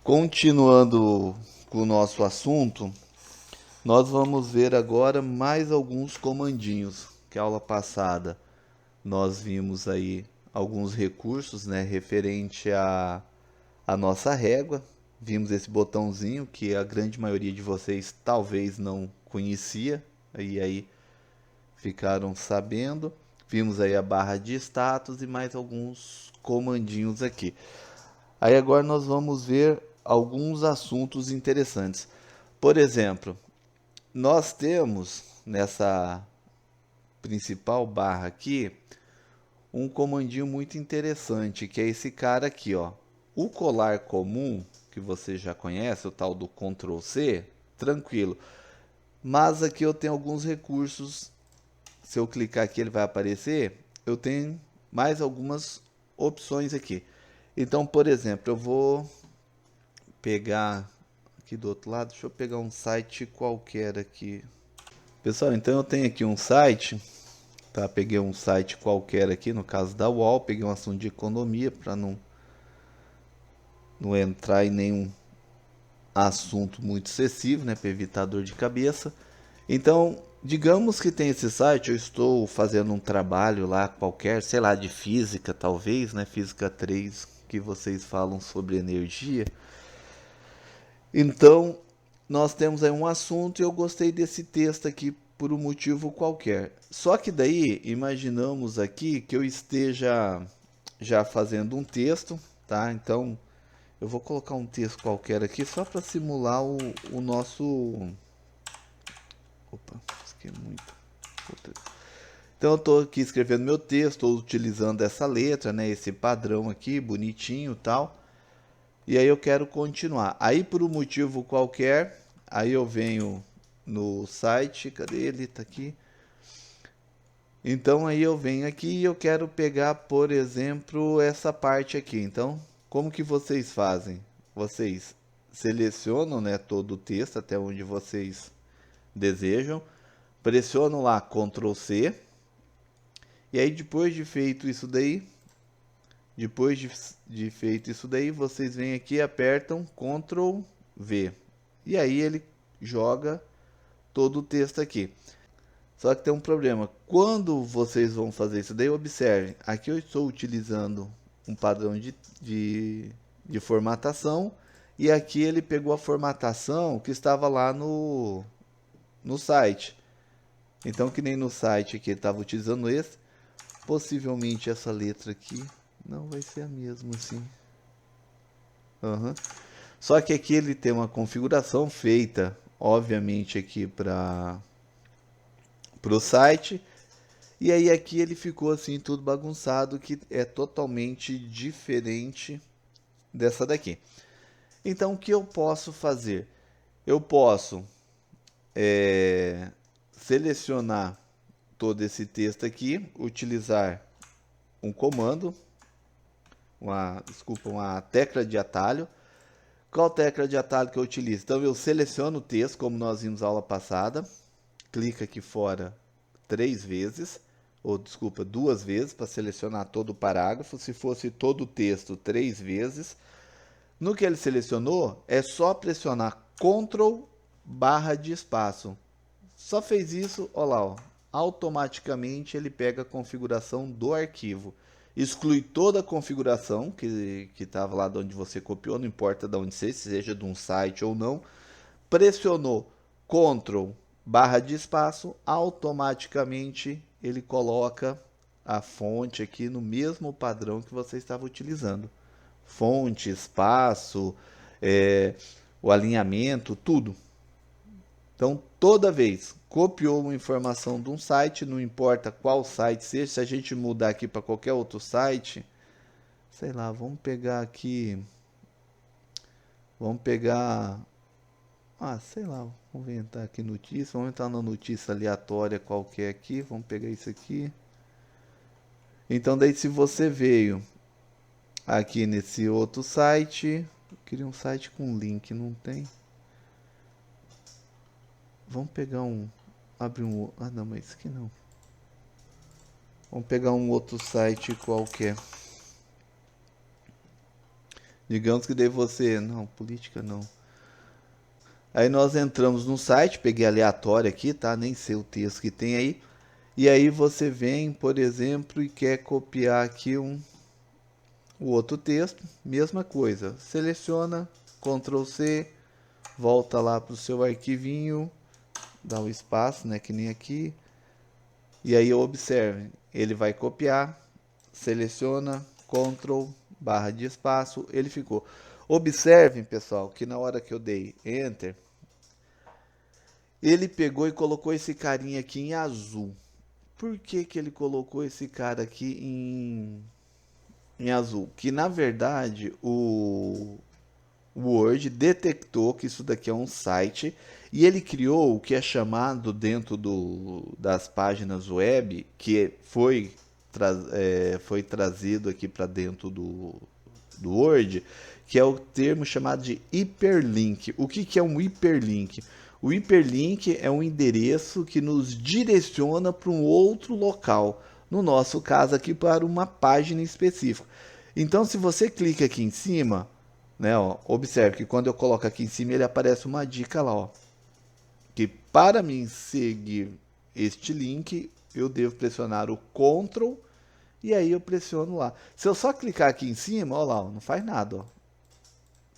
Continuando com o nosso assunto, nós vamos ver agora mais alguns comandinhos. Que a aula passada nós vimos aí alguns recursos, né, referente à nossa régua. Vimos esse botãozinho que a grande maioria de vocês talvez não conhecia, e aí ficaram sabendo. Vimos aí a barra de status e mais alguns comandinhos aqui. Aí agora nós vamos ver alguns assuntos interessantes. Por exemplo, nós temos nessa principal barra aqui um comandinho muito interessante, que é esse cara aqui, ó. O colar comum, que você já conhece, o tal do Ctrl C, tranquilo. Mas aqui eu tenho alguns recursos. Se eu clicar aqui, ele vai aparecer. Eu tenho mais algumas opções aqui. Então, por exemplo, eu vou pegar aqui do outro lado, deixa eu pegar um site qualquer aqui. Pessoal, então eu tenho aqui um site, tá? Peguei um site qualquer aqui, no caso da UOL, peguei um assunto de economia para não entrar em nenhum assunto muito excessivo, né, para evitar dor de cabeça. Então, digamos que tem esse site, eu estou fazendo um trabalho lá qualquer, sei lá, de física talvez, né, física 3 que vocês falam sobre energia. Então, nós temos aí um assunto e eu gostei desse texto aqui por um motivo qualquer. Só que daí, imaginamos aqui que eu esteja já fazendo um texto, tá? Então, eu vou colocar um texto qualquer aqui só para simular o nosso... Opa, risquei muito. Então, eu estou aqui escrevendo meu texto, estou utilizando essa letra, né? Esse padrão aqui, bonitinho e tal. E aí eu quero continuar. Aí por um motivo qualquer, aí eu venho no site, cadê ele? Tá aqui. Então aí eu venho aqui e eu quero pegar, por exemplo, essa parte aqui. Então, como que vocês fazem? Vocês selecionam, né, todo o texto até onde vocês desejam, pressionam lá Ctrl C, e aí depois de feito isso daí, vocês vêm aqui e apertam Ctrl V. E aí ele joga todo o texto aqui. Só que tem um problema. Quando vocês vão fazer isso daí, observem. Aqui eu estou utilizando um padrão de formatação. E aqui ele pegou a formatação que estava lá no site. Então, que nem no site que ele estava utilizando esse. Possivelmente essa letra aqui não vai ser a mesma, assim. Uhum. Só que aqui ele tem uma configuração feita, obviamente, aqui para o site. E aí aqui ele ficou assim tudo bagunçado, que é totalmente diferente dessa daqui. Então o que eu posso fazer? Eu posso selecionar todo esse texto aqui, utilizar um comando, uma tecla de atalho. Qual tecla de atalho que eu utilizo? Então eu seleciono o texto, como nós vimos na aula passada, clica aqui fora 3 vezes, ou desculpa, 2 vezes para selecionar todo o parágrafo. Se fosse todo o texto, 3 vezes. No que ele selecionou, é só pressionar Ctrl barra de espaço. Só fez isso, olha lá, ó, automaticamente ele pega a configuração do arquivo. Exclui toda a configuração que estava lá de onde você copiou, não importa de onde seja de um site ou não. Pressionou Ctrl barra de espaço, automaticamente ele coloca a fonte aqui no mesmo padrão que você estava utilizando. Fonte, espaço, é, o alinhamento, tudo. Então, toda vez copiou uma informação de um site, não importa qual site seja, se a gente mudar aqui para qualquer outro site, sei lá, vamos pegar, sei lá, vamos inventar aqui notícia, vamos entrar na notícia aleatória qualquer aqui, vamos pegar isso aqui. Então, daí se você veio aqui nesse outro site, eu queria um site com link, não tem. Vamos pegar abre não, mas isso aqui não. Vamos pegar um outro site qualquer. Digamos que daí você... Não, política não. Aí nós entramos no site, peguei aleatório aqui, tá? Nem sei o texto que tem aí. E aí você vem, por exemplo, e quer copiar aqui o outro texto, mesma coisa. Seleciona, Ctrl C, volta lá para o seu arquivinho, dá um espaço, né, que nem aqui. E aí observe, ele vai copiar, seleciona, Ctrl, barra de espaço, ele ficou. Observem, pessoal, que na hora que eu dei Enter, ele pegou e colocou esse carinha aqui em azul. Por que que ele colocou esse cara aqui em azul? Que na verdade o Word detectou que isso daqui é um site e ele criou o que é chamado dentro das páginas web, que foi trazido aqui para dentro do Word, que é o termo chamado de hiperlink. O que é um hiperlink? O hiperlink é um endereço que nos direciona para um outro local, no nosso caso aqui para uma página específica. Então, se você clica aqui em cima, né, ó, observe que quando eu coloco aqui em cima ele aparece uma dica lá, ó, que para mim seguir este link eu devo pressionar o Ctrl e aí eu pressiono lá. Se eu só clicar aqui em cima, ó lá, ó, não faz nada, ó.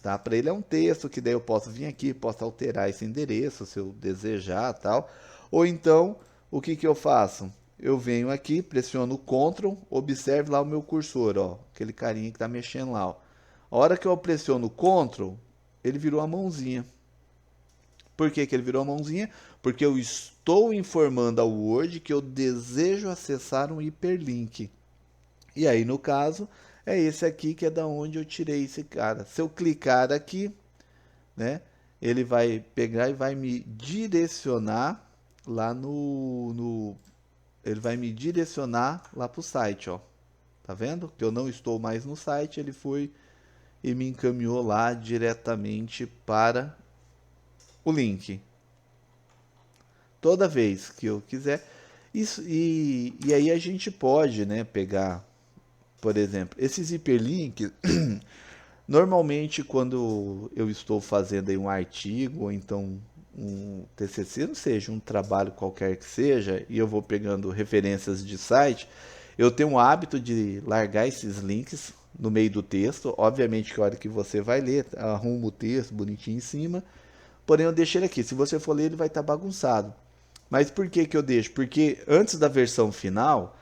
Tá? Para ele é um texto que daí eu posso vir aqui, posso alterar esse endereço se eu desejar, tal. Ou então, o que que eu faço? Eu venho aqui, pressiono o Ctrl, observe lá o meu cursor, ó, aquele carinha que está mexendo lá, ó. A hora que eu pressiono o Ctrl, ele virou a mãozinha. Por que que ele virou a mãozinha? Porque eu estou informando ao Word que eu desejo acessar um hiperlink. E aí, no caso, é esse aqui que é da onde eu tirei esse cara. Se eu clicar aqui, né, ele vai pegar e vai me direcionar lá ele vai me direcionar lá para o site, ó. Tá vendo? Que eu não estou mais no site, ele foi e me encaminhou lá diretamente para o link. Toda vez que eu quiser. Isso, e aí a gente pode, né, pegar, por exemplo, esses hiperlinks. Normalmente, quando eu estou fazendo aí um artigo, ou então um TCC, não seja, um trabalho qualquer que seja, e eu vou pegando referências de site, eu tenho o hábito de largar esses links no meio do texto. Obviamente que a hora que você vai ler, arruma o texto bonitinho em cima, porém eu deixo ele aqui. Se você for ler, ele vai estar bagunçado. Mas por que que eu deixo? Porque antes da versão final,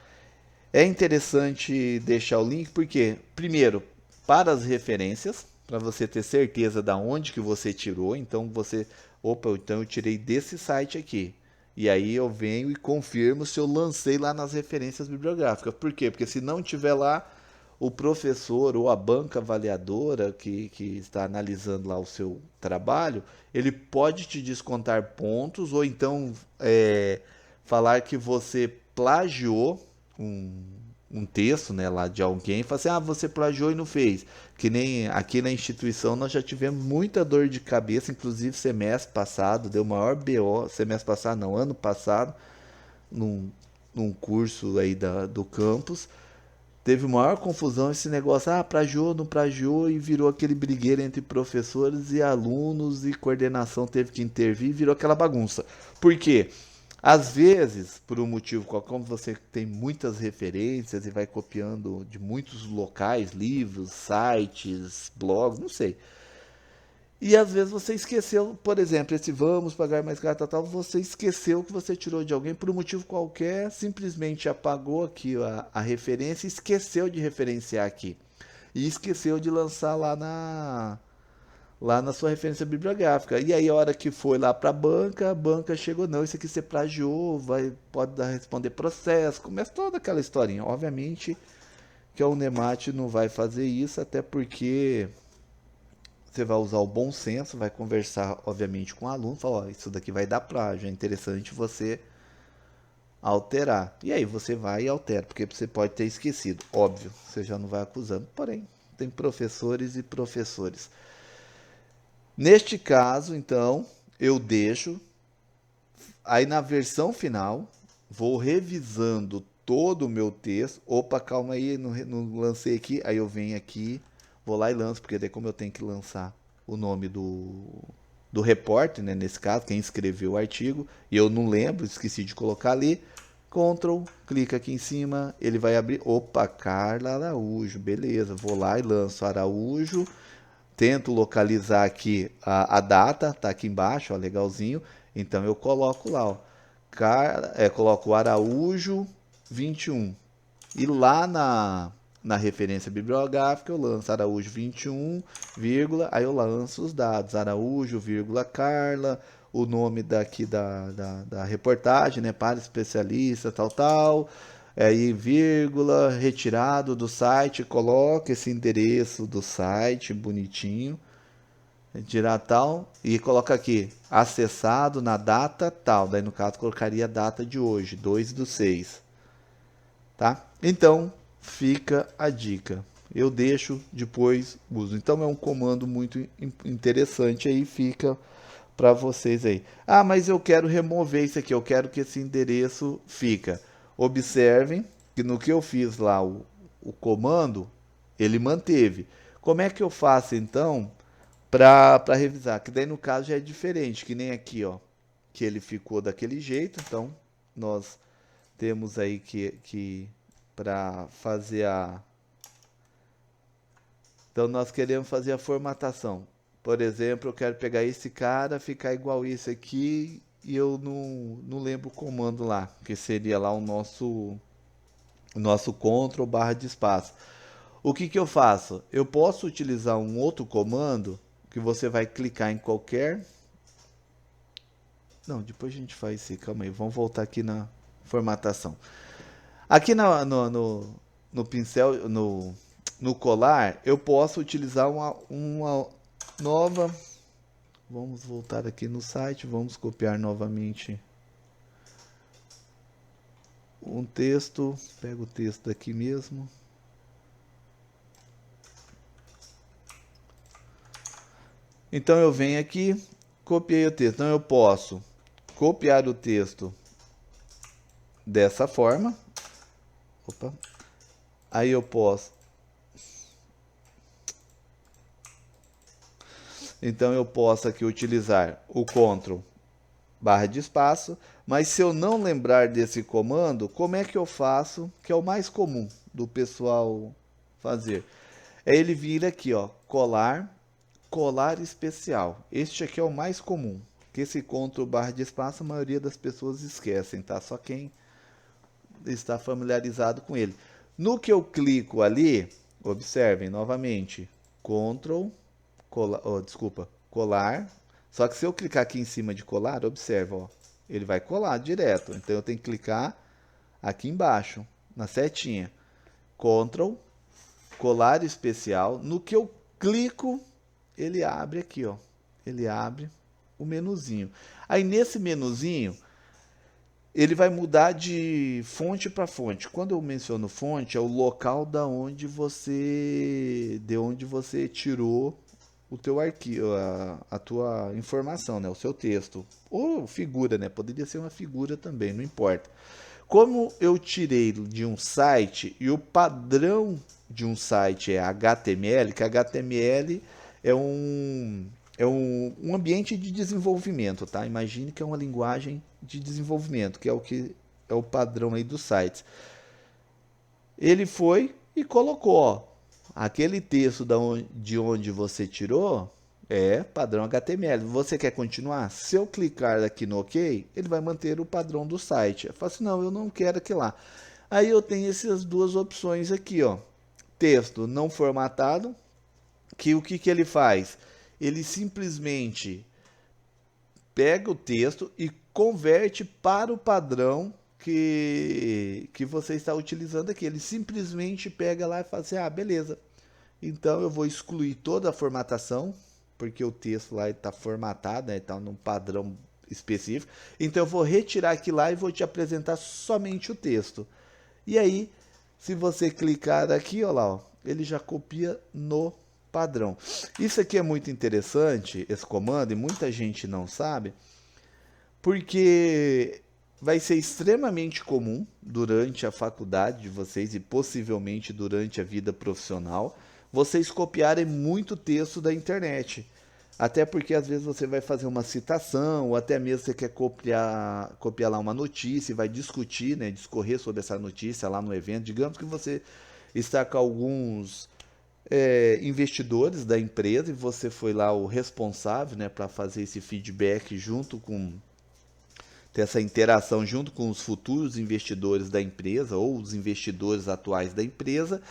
é interessante deixar o link, porque, primeiro, para as referências, para você ter certeza da onde que você tirou. Então você, opa, então eu tirei desse site aqui. E aí eu venho e confirmo se eu lancei lá nas referências bibliográficas. Por quê? Porque se não tiver lá, o professor ou a banca avaliadora que está analisando lá o seu trabalho, ele pode te descontar pontos ou então falar que você plagiou um, um texto, né, lá de alguém, fala assim, ah, você plagiou e não fez. Que nem aqui na instituição nós já tivemos muita dor de cabeça, inclusive semestre passado, deu maior BO, semestre passado não, ano passado, num, num curso aí do campus, teve maior confusão esse negócio, ah, plagiou, não plagiou, e virou aquele brigueiro entre professores e alunos, e coordenação teve que intervir, virou aquela bagunça. Por quê? Às vezes, por um motivo qualquer, como você tem muitas referências e vai copiando de muitos locais, livros, sites, blogs, não sei. E às vezes você esqueceu, por exemplo, esse vamos pagar mais caro, tal, você esqueceu que você tirou de alguém por um motivo qualquer, simplesmente apagou aqui a referência e esqueceu de referenciar aqui. E esqueceu de lançar lá na sua referência bibliográfica. E aí a hora que foi lá para a banca chegou, não, isso aqui você plagiou, pode responder processo, começa toda aquela historinha. Obviamente que a Unemat não vai fazer isso, até porque você vai usar o bom senso, vai conversar, obviamente, com o aluno, falar, ó, isso daqui vai dar plágio, é interessante você alterar. E aí você vai e altera, porque você pode ter esquecido, óbvio, você já não vai acusando. Porém, tem professores e professores. Neste caso, então, eu deixo, aí na versão final, vou revisando todo o meu texto. Opa, calma aí, não lancei aqui, aí eu venho aqui, vou lá e lanço, porque daí como eu tenho que lançar o nome do repórter, né, nesse caso, quem escreveu o artigo, e eu não lembro, esqueci de colocar ali, Ctrl, clica aqui em cima, ele vai abrir, opa, Carla Araújo, beleza, vou lá e lanço Araújo, tento localizar aqui a data, tá aqui embaixo, ó, legalzinho, então eu coloco lá, ó, coloco Araújo 21, e lá na referência bibliográfica eu lanço Araújo 21, vírgula, aí eu lanço os dados, Araújo, vírgula, Carla, o nome daqui da reportagem, né, para especialista, tal, aí vírgula, retirado do site, coloca esse endereço do site bonitinho, retirar tal, e coloca aqui, acessado na data tal, daí no caso colocaria a data de hoje, 2/6, tá? Então, fica a dica. Eu deixo, depois uso. Então é um comando muito interessante aí, fica para vocês aí. Ah, mas eu quero remover isso aqui, eu quero que esse endereço fica. Observem que no que eu fiz lá o comando, ele manteve. Como é que eu faço então para revisar? Que daí no caso já é diferente, que nem aqui, ó, que ele ficou daquele jeito. Então nós temos aí que para fazer então nós queremos fazer a formatação. Por exemplo, eu quero pegar esse cara, ficar igual esse aqui, e eu não lembro o comando lá, que seria lá o nosso Ctrl barra de espaço. O que eu faço? Eu posso utilizar um outro comando, que você vai clicar em qualquer... Não, depois a gente faz isso, calma aí, vamos voltar aqui na formatação. Aqui no pincel, no colar, eu posso utilizar uma nova. Vamos voltar aqui no site, vamos copiar novamente um texto. Pego o texto aqui mesmo. Então eu venho aqui, copiei o texto. Então eu posso copiar o texto dessa forma. Opa. Aí eu posso. Então eu posso aqui utilizar o Ctrl barra de espaço, mas se eu não lembrar desse comando, como é que eu faço, que é o mais comum do pessoal fazer? É ele vir aqui, ó, colar especial. Este aqui é o mais comum, que esse Ctrl barra de espaço a maioria das pessoas esquecem, tá? Só quem está familiarizado com ele. No que eu clico ali, observem novamente, Ctrl, colar. Só que se eu clicar aqui em cima de colar, observa, ó, ele vai colar direto. Então eu tenho que clicar aqui embaixo, na setinha. Ctrl, colar especial. No que eu clico, ele abre aqui, ó. Ele abre o menuzinho. Aí nesse menuzinho, ele vai mudar de fonte para fonte. Quando eu menciono fonte, é o local de onde você tirou o teu arquivo, a tua informação, né, o seu texto, ou figura, né, poderia ser uma figura também, não importa. Como eu tirei de um site e o padrão de um site é HTML, que HTML é um ambiente de desenvolvimento, tá? Imagine que é uma linguagem de desenvolvimento, que é o padrão aí dos sites. Ele foi e colocou, ó, aquele texto de onde você tirou é padrão HTML. Você quer continuar? Se eu clicar aqui no OK, ele vai manter o padrão do site. Eu falo assim, não, eu não quero aquilo lá. Aí eu tenho essas duas opções aqui, ó. Texto não formatado, que o que ele faz? Ele simplesmente pega o texto e converte para o padrão que você está utilizando aqui. Ele simplesmente pega lá e fala assim, ah, beleza. Então eu vou excluir toda a formatação, porque o texto lá está formatado, né, está num padrão específico. Então eu vou retirar aqui lá e vou te apresentar somente o texto. E aí, se você clicar aqui, ó lá, ó, ele já copia no padrão. Isso aqui é muito interessante, esse comando, e muita gente não sabe, porque vai ser extremamente comum durante a faculdade de vocês e possivelmente durante a vida profissional, vocês copiarem muito texto da internet. Até porque às vezes você vai fazer uma citação, ou até mesmo você quer copiar lá uma notícia e vai discutir, né, discorrer sobre essa notícia lá no evento. Digamos que você está com alguns investidores da empresa e você foi lá o responsável, né, para fazer esse feedback junto com ter essa interação junto com os futuros investidores da empresa ou os investidores atuais da empresa,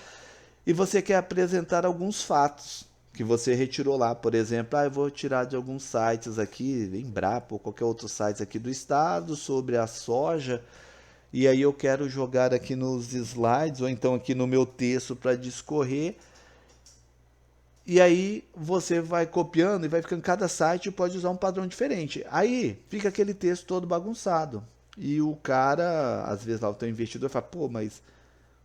e você quer apresentar alguns fatos que você retirou lá. Por exemplo, eu vou tirar de alguns sites aqui, Embrapa ou qualquer outro site aqui do estado, sobre a soja, e aí eu quero jogar aqui nos slides ou então aqui no meu texto para discorrer. E aí você vai copiando e vai ficando, cada site pode usar um padrão diferente. Aí fica aquele texto todo bagunçado. E o cara, às vezes lá o teu investidor fala, pô, mas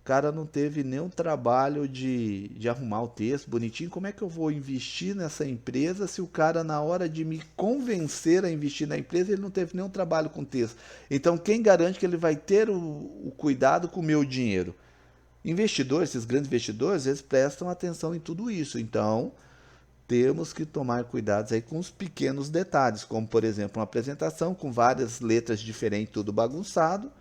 o cara não teve nenhum trabalho de arrumar o texto bonitinho. Como é que eu vou investir nessa empresa se o cara, na hora de me convencer a investir na empresa, ele não teve nenhum trabalho com texto? Então quem garante que ele vai ter o cuidado com o meu dinheiro? Investidores, esses grandes investidores, eles prestam atenção em tudo isso. Então, temos que tomar cuidados aí com os pequenos detalhes, como por exemplo, uma apresentação com várias letras diferentes, tudo bagunçado.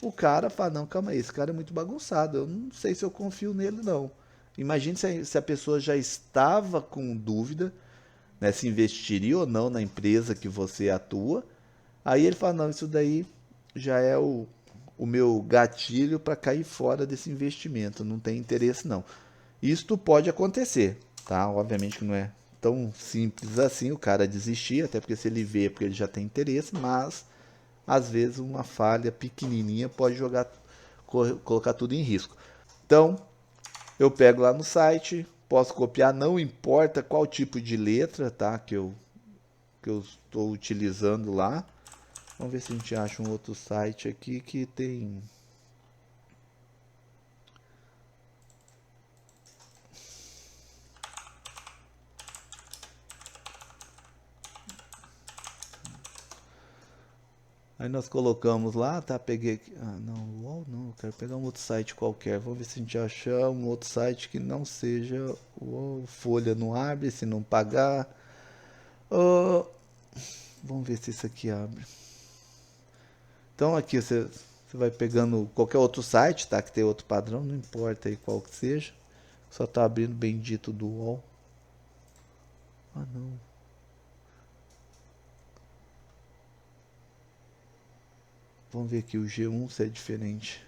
O cara fala, não, calma aí, esse cara é muito bagunçado, eu não sei se eu confio nele não. Imagine se a pessoa já estava com dúvida, né, se investiria ou não na empresa que você atua. Aí ele fala, não, isso daí já é o meu gatilho para cair fora desse investimento, não tem interesse não. Isto pode acontecer, tá? Obviamente que não é tão simples assim o cara desistir, até porque se ele vê, porque ele já tem interesse, mas às vezes uma falha pequenininha pode colocar tudo em risco. Então, eu pego lá no site, posso copiar, não importa qual tipo de letra, tá? Que eu estou utilizando lá. Vamos ver se a gente acha um outro site aqui que tem. Aí nós colocamos lá, tá? Peguei aqui. Ah, não, UOL não, eu quero pegar um outro site qualquer. Vamos ver se a gente achar um outro site que não seja o UOL. Folha não abre, se não pagar. Oh, vamos ver se isso aqui abre. Então aqui você vai pegando qualquer outro site, tá? Que tem outro padrão, não importa aí qual que seja. Só tá abrindo bendito do UOL. Ah, não. Vamos ver aqui o G1 se é diferente.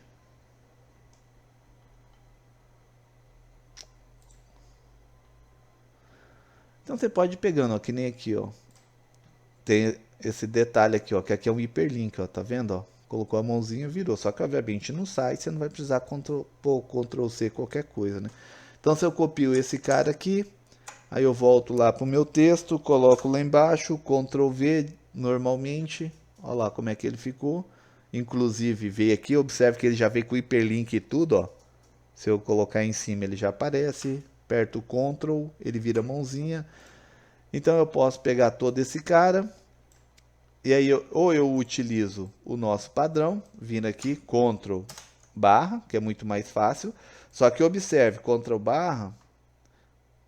Então você pode ir pegando, ó, que nem aqui, ó. Tem esse detalhe aqui, ó, que aqui é um hiperlink, ó, tá vendo, ó? Colocou a mãozinha, virou. Só que obviamente no site você não vai precisar Ctrl C qualquer coisa, né? Então se eu copio esse cara aqui, aí eu volto lá pro meu texto, coloco lá embaixo, Ctrl V normalmente. Olha lá como é que ele ficou. Inclusive veio aqui, observe que ele já veio com hiperlink e tudo, ó. Se eu colocar em cima ele já aparece. Aperto o Ctrl, ele vira mãozinha. Então eu posso pegar todo esse cara e aí ou eu utilizo o nosso padrão, vindo aqui, Ctrl barra, que é muito mais fácil. Só que observe, Ctrl barra,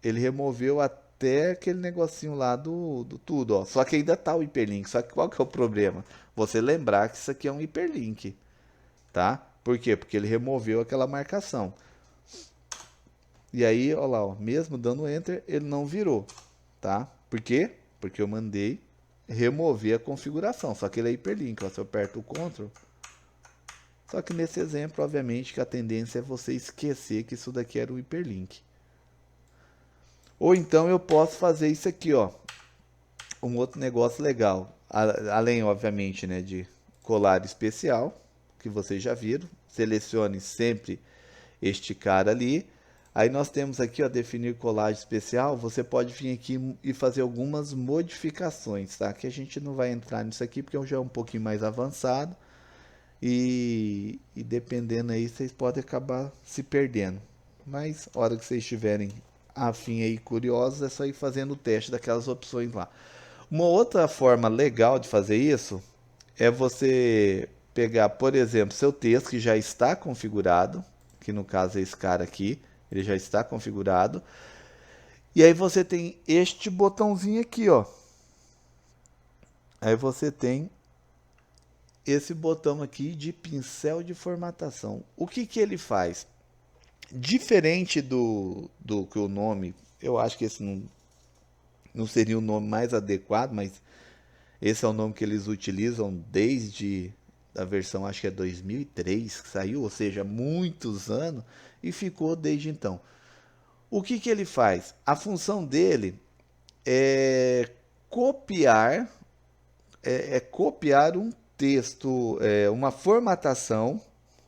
ele removeu até aquele negocinho lá do tudo, ó. Só que ainda tá o hiperlink. Só que qual que é o problema? Você lembrar que isso aqui é um hiperlink, tá? Por quê? Porque ele removeu aquela marcação. E aí, ó lá, ó, mesmo dando Enter, ele não virou, tá? Por quê? Porque eu mandei remover a configuração, só que ele é hiperlink, ó, se eu aperto o Ctrl. Só que nesse exemplo, obviamente, que a tendência é você esquecer que isso daqui era um hiperlink. Ou então eu posso fazer isso aqui, ó, um outro negócio legal, além, obviamente, né, de colar especial, que vocês já viram. Selecione sempre este cara ali. Aí nós temos aqui, ó, definir colagem especial. Você pode vir aqui e fazer algumas modificações, tá? Que a gente não vai entrar nisso aqui porque já é um pouquinho mais avançado. E dependendo aí, vocês podem acabar se perdendo. Mas, a hora que vocês estiverem afim aí, curiosos, é só ir fazendo o teste daquelas opções lá. Uma outra forma legal de fazer isso é você pegar, por exemplo, seu texto que já está configurado, que no caso é esse cara aqui, Ele já está configurado. E aí você tem este botãozinho aqui, ó. Aí você tem esse botão aqui de pincel de formatação. O que que ele faz? Diferente do que o nome, eu acho que esse não seria o nome mais adequado, mas esse é o nome que eles utilizam desde a versão, acho que é 2003 que saiu, ou seja, muitos anos, e ficou desde então. O que que ele faz? A função dele é copiar, copiar um texto, uma formatação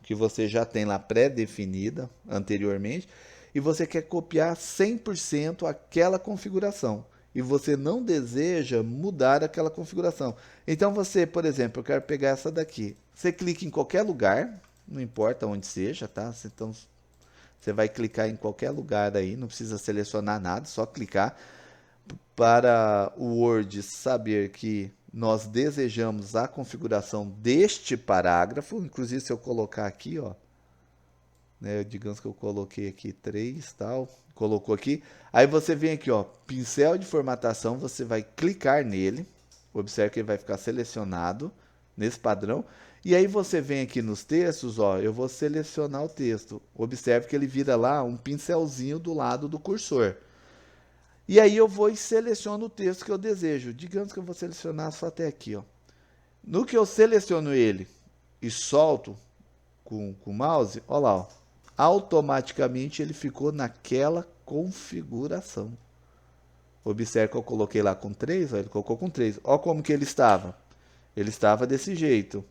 que você já tem lá pré-definida anteriormente, e você quer copiar 100% aquela configuração. E você não deseja mudar aquela configuração. Então você, por exemplo, eu quero pegar essa daqui. Você clica em qualquer lugar, não importa onde seja, tá? Então você vai clicar em qualquer lugar aí, não precisa selecionar nada, só clicar para o Word saber que nós desejamos a configuração deste parágrafo. Inclusive, se eu colocar aqui, ó, né, digamos que eu coloquei aqui 3, tal, colocou aqui. Aí você vem aqui, ó, pincel de formatação, você vai clicar nele. Observe que ele vai ficar selecionado nesse padrão. E aí você vem aqui nos textos, ó, eu vou selecionar o texto. Observe que ele vira lá um pincelzinho do lado do cursor. E aí eu vou e seleciono o texto que eu desejo. Digamos que eu vou selecionar só até aqui, ó. No que eu seleciono ele e solto com o mouse, olha lá, ó, automaticamente ele ficou naquela configuração. Observe que eu coloquei lá com 3, ó, ele colocou com 3. Olha como que ele estava. Ele estava desse jeito.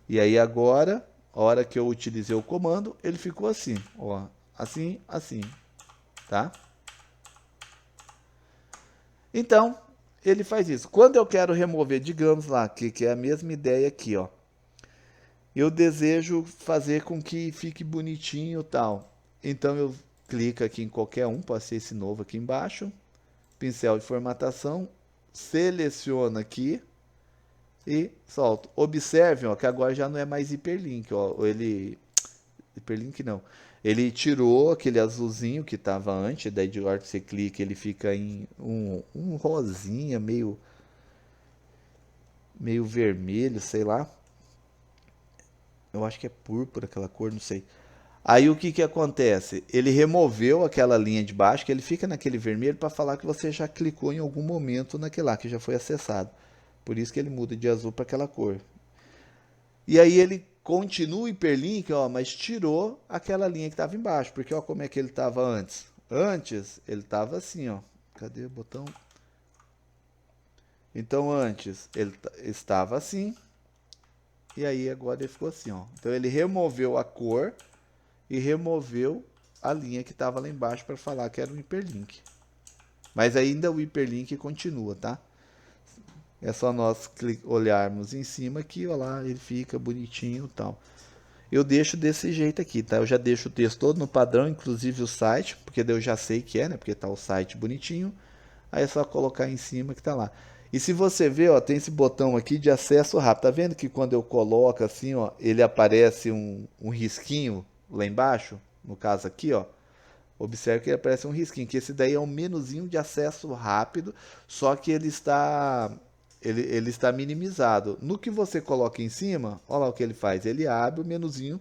E aí agora, a hora que eu utilizei o comando, ele ficou assim, ó, assim, assim, tá? Então, ele faz isso. Quando eu quero remover, digamos lá, que é a mesma ideia aqui, ó. Eu desejo fazer com que fique bonitinho e tal. Então eu clico aqui em qualquer um, pode ser esse novo aqui embaixo. Pincel de formatação, seleciono aqui e solto. Observe, ó, que agora já não é mais hiperlink, ó. Hiperlink não. Ele tirou aquele azulzinho que estava antes, daí de hora que você clica, ele fica em um rosinha, meio vermelho, sei lá. Eu acho que é púrpura aquela cor, não sei. Aí o que que acontece? Ele removeu aquela linha de baixo, que ele fica naquele vermelho para falar que você já clicou em algum momento naquele lá, que já foi acessado. Por isso que ele muda de azul para aquela cor. E aí ele continua o hiperlink, ó, mas tirou aquela linha que estava embaixo, porque ó como é que ele estava antes. Antes ele estava assim, ó. Cadê o botão? Então antes ele estava assim, e aí agora ele ficou assim, ó. Então ele removeu a cor e removeu a linha que estava lá embaixo para falar que era um hiperlink. Mas ainda o hiperlink continua, tá? É só nós olharmos em cima que, ó lá, ele fica bonitinho e tal. Eu deixo desse jeito aqui, tá? Eu já deixo o texto todo no padrão, inclusive o site, porque daí eu já sei que é, né? Porque tá o site bonitinho. Aí é só colocar em cima que tá lá. E se você ver, ó, tem esse botão aqui de acesso rápido. Tá vendo que quando eu coloco assim, ó, ele aparece um risquinho lá embaixo? No caso aqui, ó. Observe que ele aparece um risquinho, que esse daí é um menuzinho de acesso rápido, só que ele está minimizado. No que você coloca em cima, olha lá o que ele faz. Ele abre o menuzinho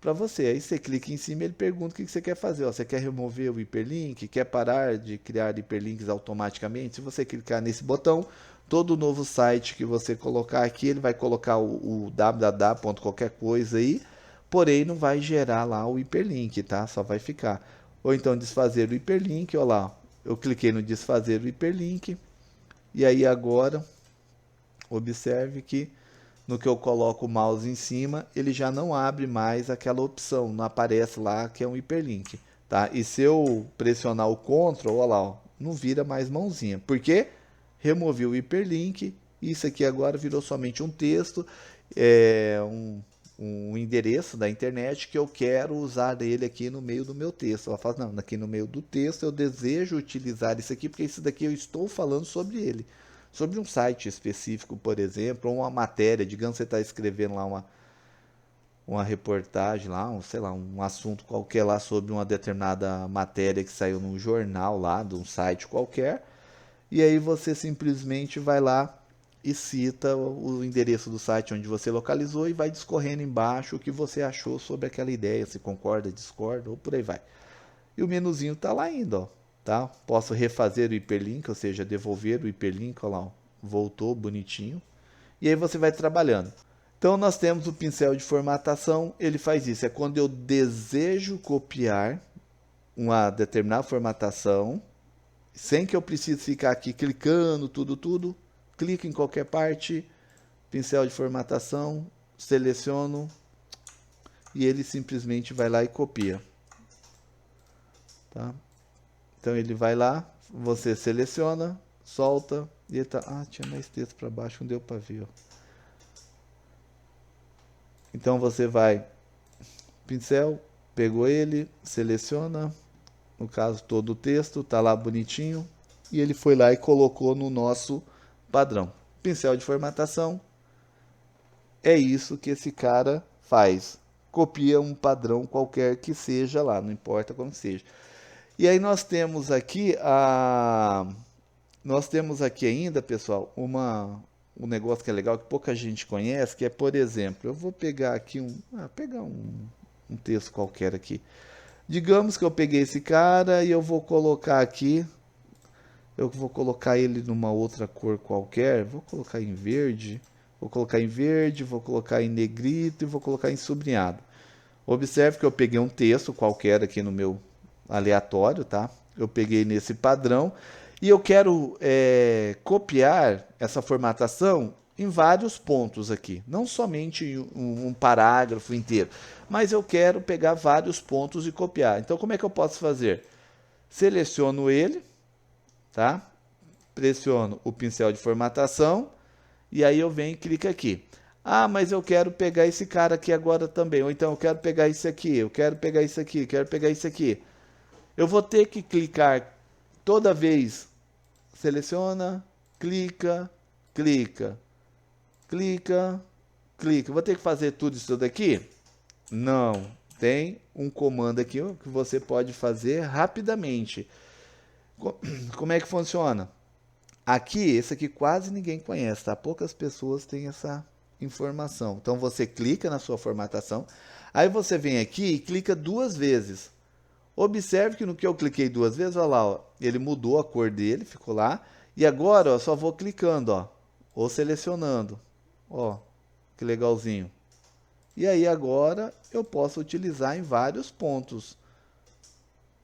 para você. Aí você clica em cima e ele pergunta o que você quer fazer. Ó, você quer remover o hiperlink? Quer parar de criar hiperlinks automaticamente? Se você clicar nesse botão, todo novo site que você colocar aqui, ele vai colocar o www. Qualquer coisa aí, porém não vai gerar lá o hiperlink, tá? Só vai ficar. Ou então desfazer o hiperlink, olha lá. Eu cliquei no desfazer o hiperlink. E aí agora, observe que no que eu coloco o mouse em cima, ele já não abre mais aquela opção, não aparece lá que é um hiperlink, tá? E se eu pressionar o Ctrl, olha lá, ó, não vira mais mãozinha, porque removi o hiperlink, e isso aqui agora virou somente um texto, um endereço da internet que eu quero usar ele aqui no meio do meu texto. Ela fala, não, aqui no meio do texto eu desejo utilizar isso aqui, porque isso daqui eu estou falando sobre ele. Sobre um site específico, por exemplo, ou uma matéria, digamos que você está escrevendo lá uma reportagem lá, sei lá, um assunto qualquer lá sobre uma determinada matéria que saiu num jornal lá, de um site qualquer, e aí você simplesmente vai lá e cita o endereço do site onde você localizou e vai discorrendo embaixo o que você achou sobre aquela ideia, se concorda, discorda, ou por aí vai. E o menuzinho está lá ainda, ó, tá? Posso refazer o hiperlink, ou seja, devolver o hiperlink, ó lá, ó, voltou bonitinho. E aí você vai trabalhando. Então nós temos o pincel de formatação, ele faz isso, é quando eu desejo copiar uma determinada formatação, sem que eu precise ficar aqui clicando, tudo, clico em qualquer parte, pincel de formatação, seleciono e ele simplesmente vai lá e copia. Tá? Então ele vai lá, você seleciona, solta e ele tá... Ah, tinha mais texto para baixo, não deu para ver. Ó. Então você vai, pincel, pegou ele, seleciona, no caso todo o texto, tá lá bonitinho, e ele foi lá e colocou no nosso padrão. Pincel de formatação, é isso que esse cara faz. Copia um padrão qualquer que seja lá, não importa como seja. E aí nós temos aqui ainda, pessoal, um negócio que é legal que pouca gente conhece, que é, por exemplo, eu vou pegar aqui um texto qualquer aqui. Digamos que eu peguei esse cara e eu vou colocar aqui, eu vou colocar ele numa outra cor qualquer, vou colocar em verde, vou colocar em negrito e vou colocar em sublinhado. Observe que eu peguei um texto qualquer aqui no meu aleatório, tá? Eu peguei nesse padrão e eu quero copiar essa formatação em vários pontos aqui, não somente um parágrafo inteiro, mas eu quero pegar vários pontos e copiar. Então, como é que eu posso fazer? Seleciono ele, tá? Pressiono o pincel de formatação e aí eu venho e clico aqui. Ah, mas eu quero pegar esse cara aqui agora também, ou então eu quero pegar isso aqui, eu quero pegar isso aqui, quero pegar isso aqui. Eu vou ter que clicar toda vez, seleciona, clica, clica, clica, clica. Vou ter que fazer tudo isso daqui? Não. Tem um comando aqui que você pode fazer rapidamente. Como é que funciona? Aqui, esse aqui quase ninguém conhece, tá? Poucas pessoas têm essa informação. Então você clica na sua formatação, aí você vem aqui e clica duas vezes. Observe que no que eu cliquei duas vezes, olha lá, ó, ele mudou a cor dele, ficou lá. E agora, ó, só vou clicando, ó, ou selecionando. Ó, que legalzinho. E aí agora eu posso utilizar em vários pontos.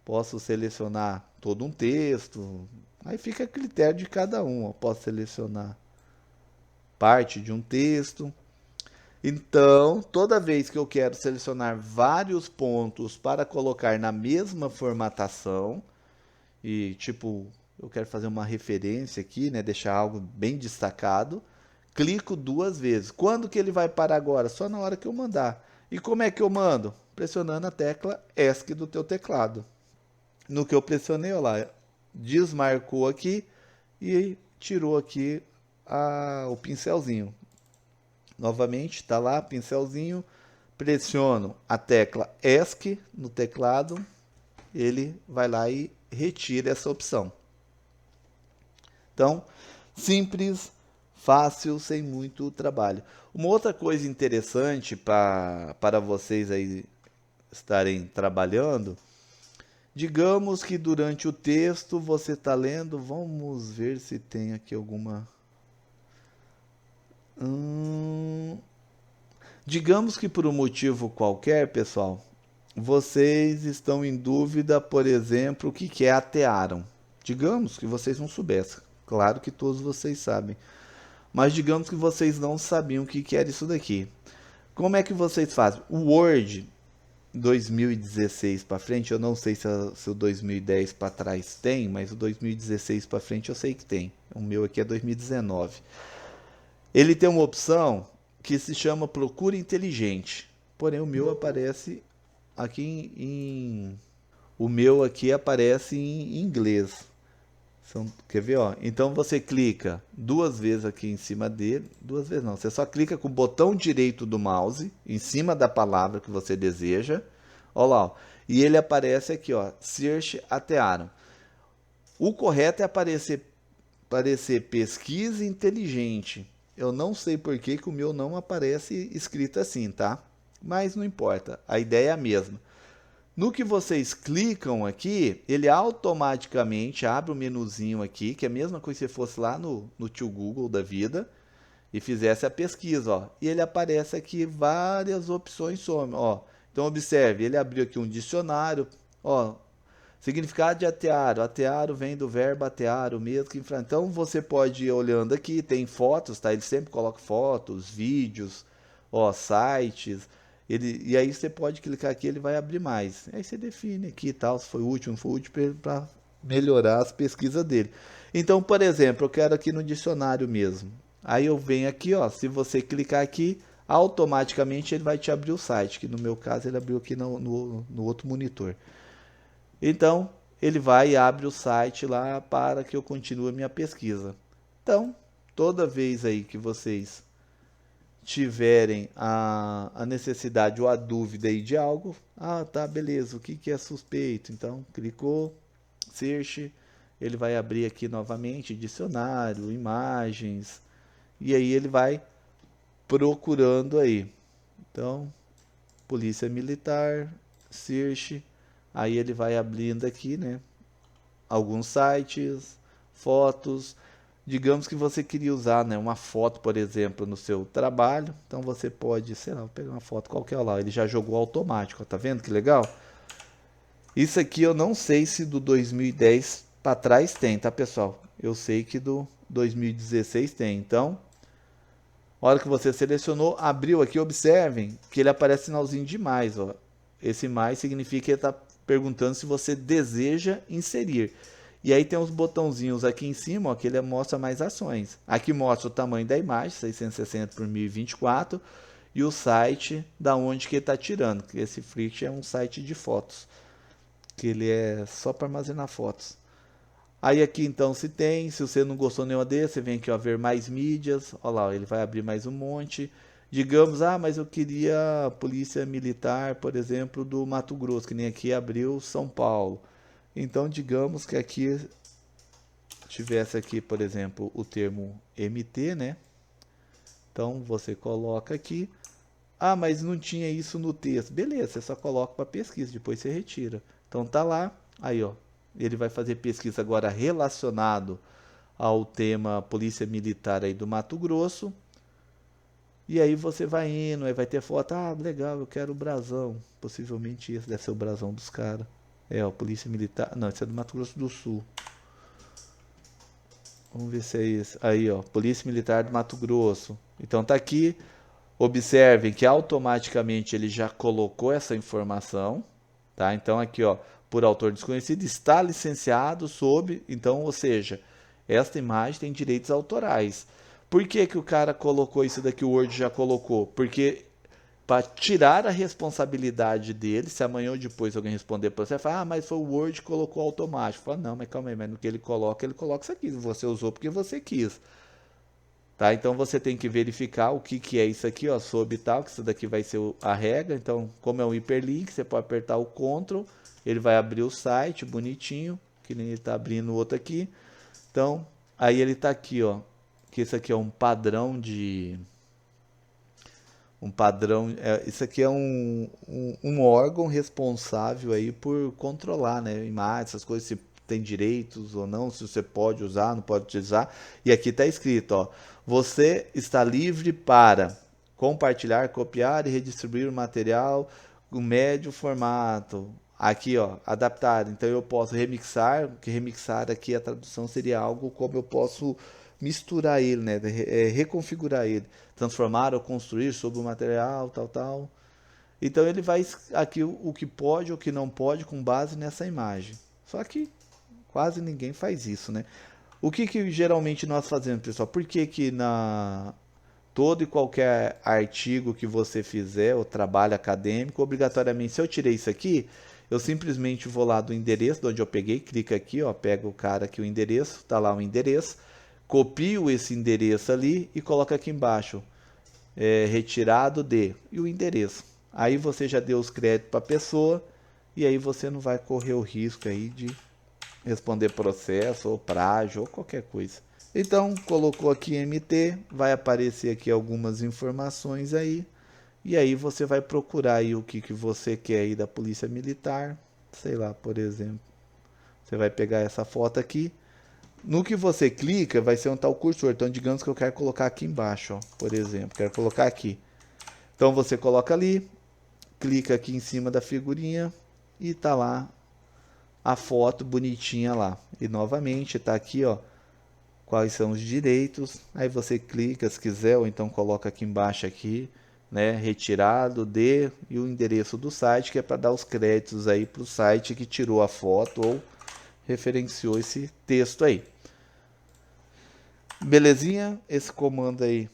Posso selecionar todo um texto. Aí fica a critério de cada um. Ó. Posso selecionar parte de um texto. Então, toda vez que eu quero selecionar vários pontos para colocar na mesma formatação, e tipo, eu quero fazer uma referência aqui, né, deixar algo bem destacado, clico duas vezes. Quando que ele vai parar agora? Só na hora que eu mandar. E como é que eu mando? Pressionando a tecla ESC do teu teclado. No que eu pressionei, olha lá, desmarcou aqui e tirou aqui o pincelzinho. Novamente, está lá, pincelzinho, pressiono a tecla ESC no teclado, ele vai lá e retira essa opção. Então, simples, fácil, sem muito trabalho. Uma outra coisa interessante para vocês aí estarem trabalhando, digamos que durante o texto você está lendo, vamos ver se tem aqui alguma... Digamos que por um motivo qualquer, pessoal, vocês estão em dúvida, por exemplo, o que é atearam. Digamos que vocês não soubessem. Claro que todos vocês sabem. Mas digamos que vocês não sabiam o que era isso daqui. Como é que vocês fazem? O Word 2016 para frente, eu não sei se o 2010 para trás tem, mas o 2016 para frente eu sei que tem. O meu aqui é 2019. Ele tem uma opção que se chama Procura Inteligente. Porém, o meu aparece aqui o meu aqui aparece em inglês. Quer ver, ó? Então você clica duas vezes aqui em cima dele, duas vezes não, você só clica com o botão direito do mouse em cima da palavra que você deseja, ó lá, ó, e ele aparece aqui, ó, Search Atearam. O correto é aparecer pesquisa inteligente. Eu não sei por que o meu não aparece escrito assim, tá? Mas não importa, a ideia é a mesma. No que vocês clicam aqui, ele automaticamente abre o menuzinho aqui, que é a mesma coisa se você fosse lá no tio Google da vida e fizesse a pesquisa, ó. E ele aparece aqui várias opções sobre, ó. Então observe, ele abriu aqui um dicionário, ó. Significado de atearo. Atearo vem do verbo atear, o mesmo que infra. Então você pode ir olhando aqui, tem fotos, tá? Ele sempre coloca fotos, vídeos, ó, sites. E aí você pode clicar aqui, ele vai abrir mais. Aí você define aqui tal, se foi útil, não foi útil, para melhorar as pesquisas dele. Então, por exemplo, eu quero aqui no dicionário mesmo. Aí eu venho aqui, ó, se você clicar aqui, automaticamente ele vai te abrir o site, que no meu caso ele abriu aqui no outro monitor. Então, ele vai e abre o site lá para que eu continue a minha pesquisa. Então, toda vez aí que vocês tiverem a necessidade ou a dúvida aí de algo, tá, beleza, o que é suspeito? Então, clicou, search, ele vai abrir aqui novamente dicionário, imagens, e aí ele vai procurando aí. Então, polícia militar, search, aí ele vai abrindo aqui, né, alguns sites, fotos. Digamos que você queria usar, né, uma foto, por exemplo, no seu trabalho. Então você pode, sei lá, pegar uma foto qualquer lá. Ele já jogou automático, tá vendo que legal? Isso aqui eu não sei se do 2010 para trás tem, tá, pessoal? Eu sei que do 2016 tem. Então, a hora que você selecionou, abriu aqui, observem que ele aparece sinalzinho de mais, ó. Esse mais significa que ele está perguntando se você deseja inserir. E aí tem os botãozinhos aqui em cima, ó, que ele mostra mais ações. Aqui mostra o tamanho da imagem, 660 por 1024, e o site da onde que ele está tirando. Esse Flickr é um site de fotos, que ele é só para armazenar fotos. Aí aqui então se você não gostou nenhuma desse, você vem aqui, ó, ver mais mídias, ó lá, ó, ele vai abrir mais um monte. Digamos, mas eu queria a polícia militar, por exemplo, do Mato Grosso, que nem aqui abriu São Paulo. Então, digamos que aqui tivesse aqui, por exemplo, o termo MT, né? Então, você coloca aqui. Mas não tinha isso no texto. Beleza, você só coloca para pesquisa, depois você retira. Então, tá lá. Aí, ó. Ele vai fazer pesquisa agora relacionado ao tema Polícia Militar aí do Mato Grosso. E aí você vai indo, aí vai ter foto. Legal, eu quero o brasão. Possivelmente esse deve ser o brasão dos caras. Ó, Polícia Militar. Não, esse é do Mato Grosso do Sul. Vamos ver se é esse. Aí, ó, Polícia Militar do Mato Grosso. Então tá aqui. Observem que automaticamente ele já colocou essa informação, tá? Então aqui, ó, por autor desconhecido, está licenciado sob, então, ou seja, esta imagem tem direitos autorais. Por que que o cara colocou isso daqui, o Word já colocou? Porque para tirar a responsabilidade dele, se amanhã ou depois alguém responder para você, fala, mas foi o Word que colocou automático. Fala, não, mas calma aí, mas no que ele coloca isso aqui. Você usou porque você quis. Tá? Então você tem que verificar o que é isso aqui, ó, sob tal, que isso daqui vai ser a regra. Então, como é um hiperlink, você pode apertar o Ctrl, ele vai abrir o site bonitinho, que nem ele está abrindo o outro aqui. Então, aí ele está aqui, ó, que isso aqui é um padrão de... isso aqui é um órgão responsável aí por controlar, né, imagens, essas coisas, se tem direitos ou não, se você pode usar, não pode utilizar. E aqui está escrito, ó, você está livre para compartilhar, copiar e redistribuir o material com médio formato. Aqui, ó, adaptar. Então eu posso remixar, que remixar aqui a tradução seria algo como eu posso misturar ele, né, reconfigurar ele, transformar ou construir sobre o material, tal, tal. Então ele vai aqui o que pode ou o que não pode com base nessa imagem. Só que quase ninguém faz isso, né? O que geralmente nós fazemos, pessoal? Por que que na todo e qualquer artigo que você fizer, ou trabalho acadêmico, obrigatoriamente, se eu tirei isso aqui, Eu simplesmente vou lá do endereço de onde eu peguei, clica aqui, ó, pega o cara aqui o endereço, tá lá o endereço, copio esse endereço ali e coloco aqui embaixo, retirado de, e o endereço. Aí você já deu os créditos para a pessoa e aí você não vai correr o risco aí de responder processo ou plágio ou qualquer coisa. Então, colocou aqui MT, vai aparecer aqui algumas informações aí, e aí você vai procurar aí o que você quer aí da Polícia Militar, sei lá, por exemplo. Você vai pegar essa foto aqui. No que você clica, vai ser um tal cursor. Então, digamos que eu quero colocar aqui embaixo, ó, por exemplo. Quero colocar aqui. Então, você coloca ali, clica aqui em cima da figurinha e tá lá a foto bonitinha lá. E novamente, tá aqui, ó, quais são os direitos. Aí você clica se quiser, ou então coloca aqui embaixo aqui, né, retirado de, e o endereço do site, que é para dar os créditos aí para o site que tirou a foto ou referenciou esse texto aí. Belezinha? Esse comando aí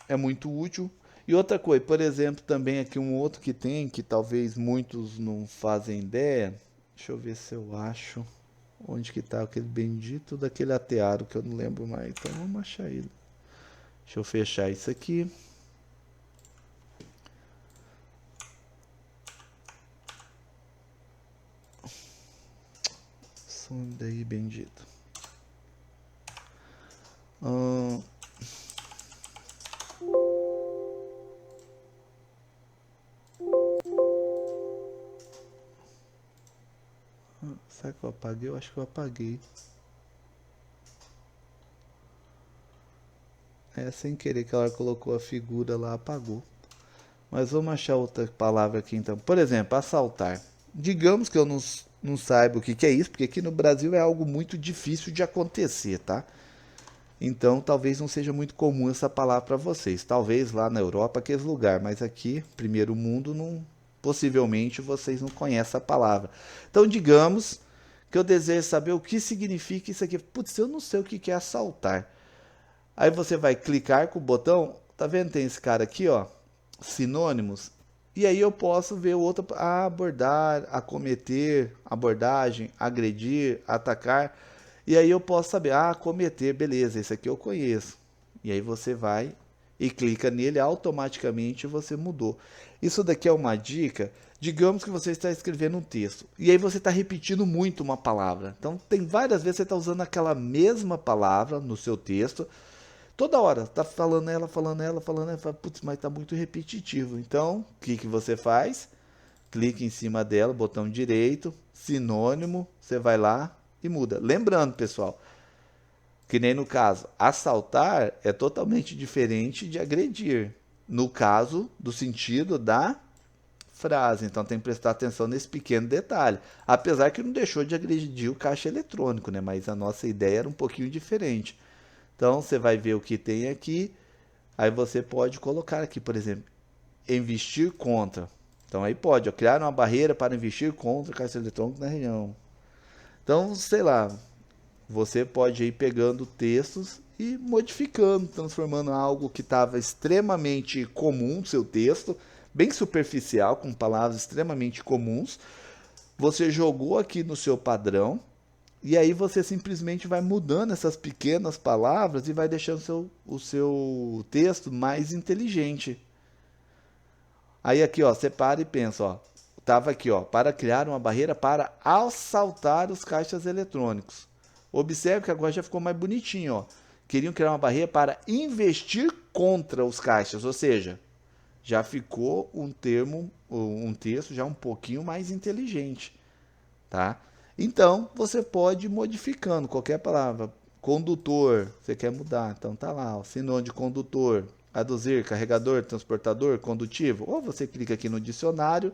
é muito útil. E outra coisa, por exemplo, também aqui um outro que tem, que talvez muitos não fazem ideia. Deixa eu ver se eu acho. Onde que tá aquele bendito daquele atearo que eu não lembro mais. Então vamos achar ele. Deixa eu fechar isso aqui. Some daí, bendito. Será que eu apaguei? Eu acho que eu apaguei. Sem querer que ela colocou a figura lá, apagou. Mas vamos achar outra palavra aqui então. Por exemplo, assaltar. Digamos que eu não saiba o que é isso, porque aqui no Brasil é algo muito difícil de acontecer, tá? Então talvez não seja muito comum essa palavra para vocês. Talvez lá na Europa, aqueles lugares, mas aqui, primeiro mundo, não, possivelmente vocês não conhecem a palavra. Então digamos que eu desejo saber o que significa isso aqui. Putz, eu não sei o que é assaltar. Aí você vai clicar com o botão, tá vendo? Tem esse cara aqui, ó, sinônimos. E aí eu posso ver o outro, abordar, acometer, abordagem, agredir, atacar. E aí eu posso saber, acometer, beleza, esse aqui eu conheço. E aí você vai e clica nele, automaticamente você mudou. Isso daqui é uma dica. Digamos que você está escrevendo um texto e aí você está repetindo muito uma palavra. Então tem várias vezes que você está usando aquela mesma palavra no seu texto. Toda hora, tá falando ela, fala, putz, mas tá muito repetitivo. Então, o que você faz? Clica em cima dela, botão direito, sinônimo, você vai lá e muda. Lembrando, pessoal, que nem no caso, assaltar é totalmente diferente de agredir. No caso do sentido da frase. Então tem que prestar atenção nesse pequeno detalhe. Apesar que não deixou de agredir o caixa eletrônico, né? Mas a nossa ideia era um pouquinho diferente. Então você vai ver o que tem aqui, aí você pode colocar aqui, por exemplo, investir contra. Então aí pode, ó, criar uma barreira para investir contra caixa eletrônico na região. Então, sei lá, você pode ir pegando textos e modificando, transformando algo que estava extremamente comum, seu texto, bem superficial, com palavras extremamente comuns. Você jogou aqui no seu padrão, e aí você simplesmente vai mudando essas pequenas palavras e vai deixando o seu texto mais inteligente. Aí aqui, ó, você para e pensa, ó, tava aqui, ó, para criar uma barreira para assaltar os caixas eletrônicos. Observe que agora já ficou mais bonitinho, ó. Queriam criar uma barreira para investir contra os caixas, ou seja, já ficou um termo, um texto já um pouquinho mais inteligente, tá? Então, você pode ir modificando qualquer palavra. Condutor, você quer mudar, então tá lá, ó, sinônimo de condutor, aduzir, carregador, transportador, condutivo. Ou você clica aqui no dicionário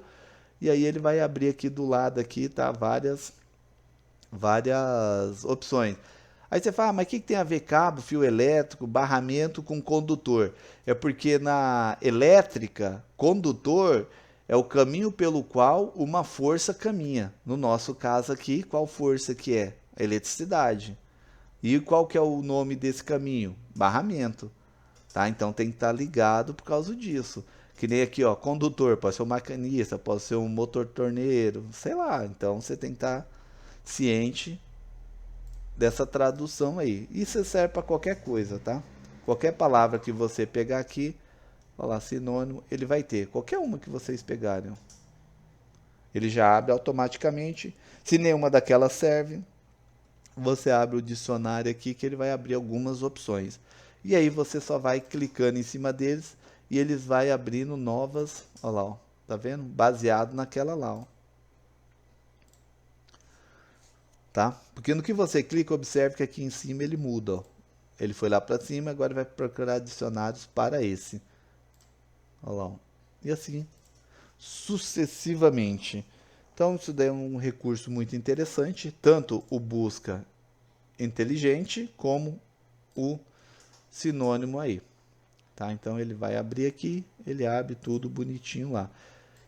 e aí ele vai abrir aqui do lado aqui, tá, várias opções. Aí você fala, mas o que tem a ver cabo, fio elétrico, barramento com condutor? É porque na elétrica, condutor é o caminho pelo qual uma força caminha. No nosso caso aqui, qual força que é? A eletricidade. E qual que é o nome desse caminho? Barramento. Tá? Então tem que estar ligado por causa disso. Que nem aqui, ó, condutor, pode ser um maquinista, pode ser um motor torneiro, sei lá. Então você tem que estar ciente dessa tradução aí. Isso serve para qualquer coisa, tá? Qualquer palavra que você pegar aqui, falar sinônimo, ele vai ter. Qualquer uma que vocês pegarem. Ele já abre automaticamente. Se nenhuma daquelas serve, você abre o dicionário aqui que ele vai abrir algumas opções. E aí você só vai clicando em cima deles e eles vai abrindo novas, olha lá, ó, tá vendo? Baseado naquela lá, ó. Tá? Porque no que você clica, observe que aqui em cima ele muda, ó. Ele foi lá para cima, agora vai procurar dicionários para esse. Olha lá, ó. E assim sucessivamente. Então isso daí é um recurso muito interessante, tanto o busca inteligente como o sinônimo aí, tá? Então ele vai abrir aqui, ele abre tudo bonitinho lá.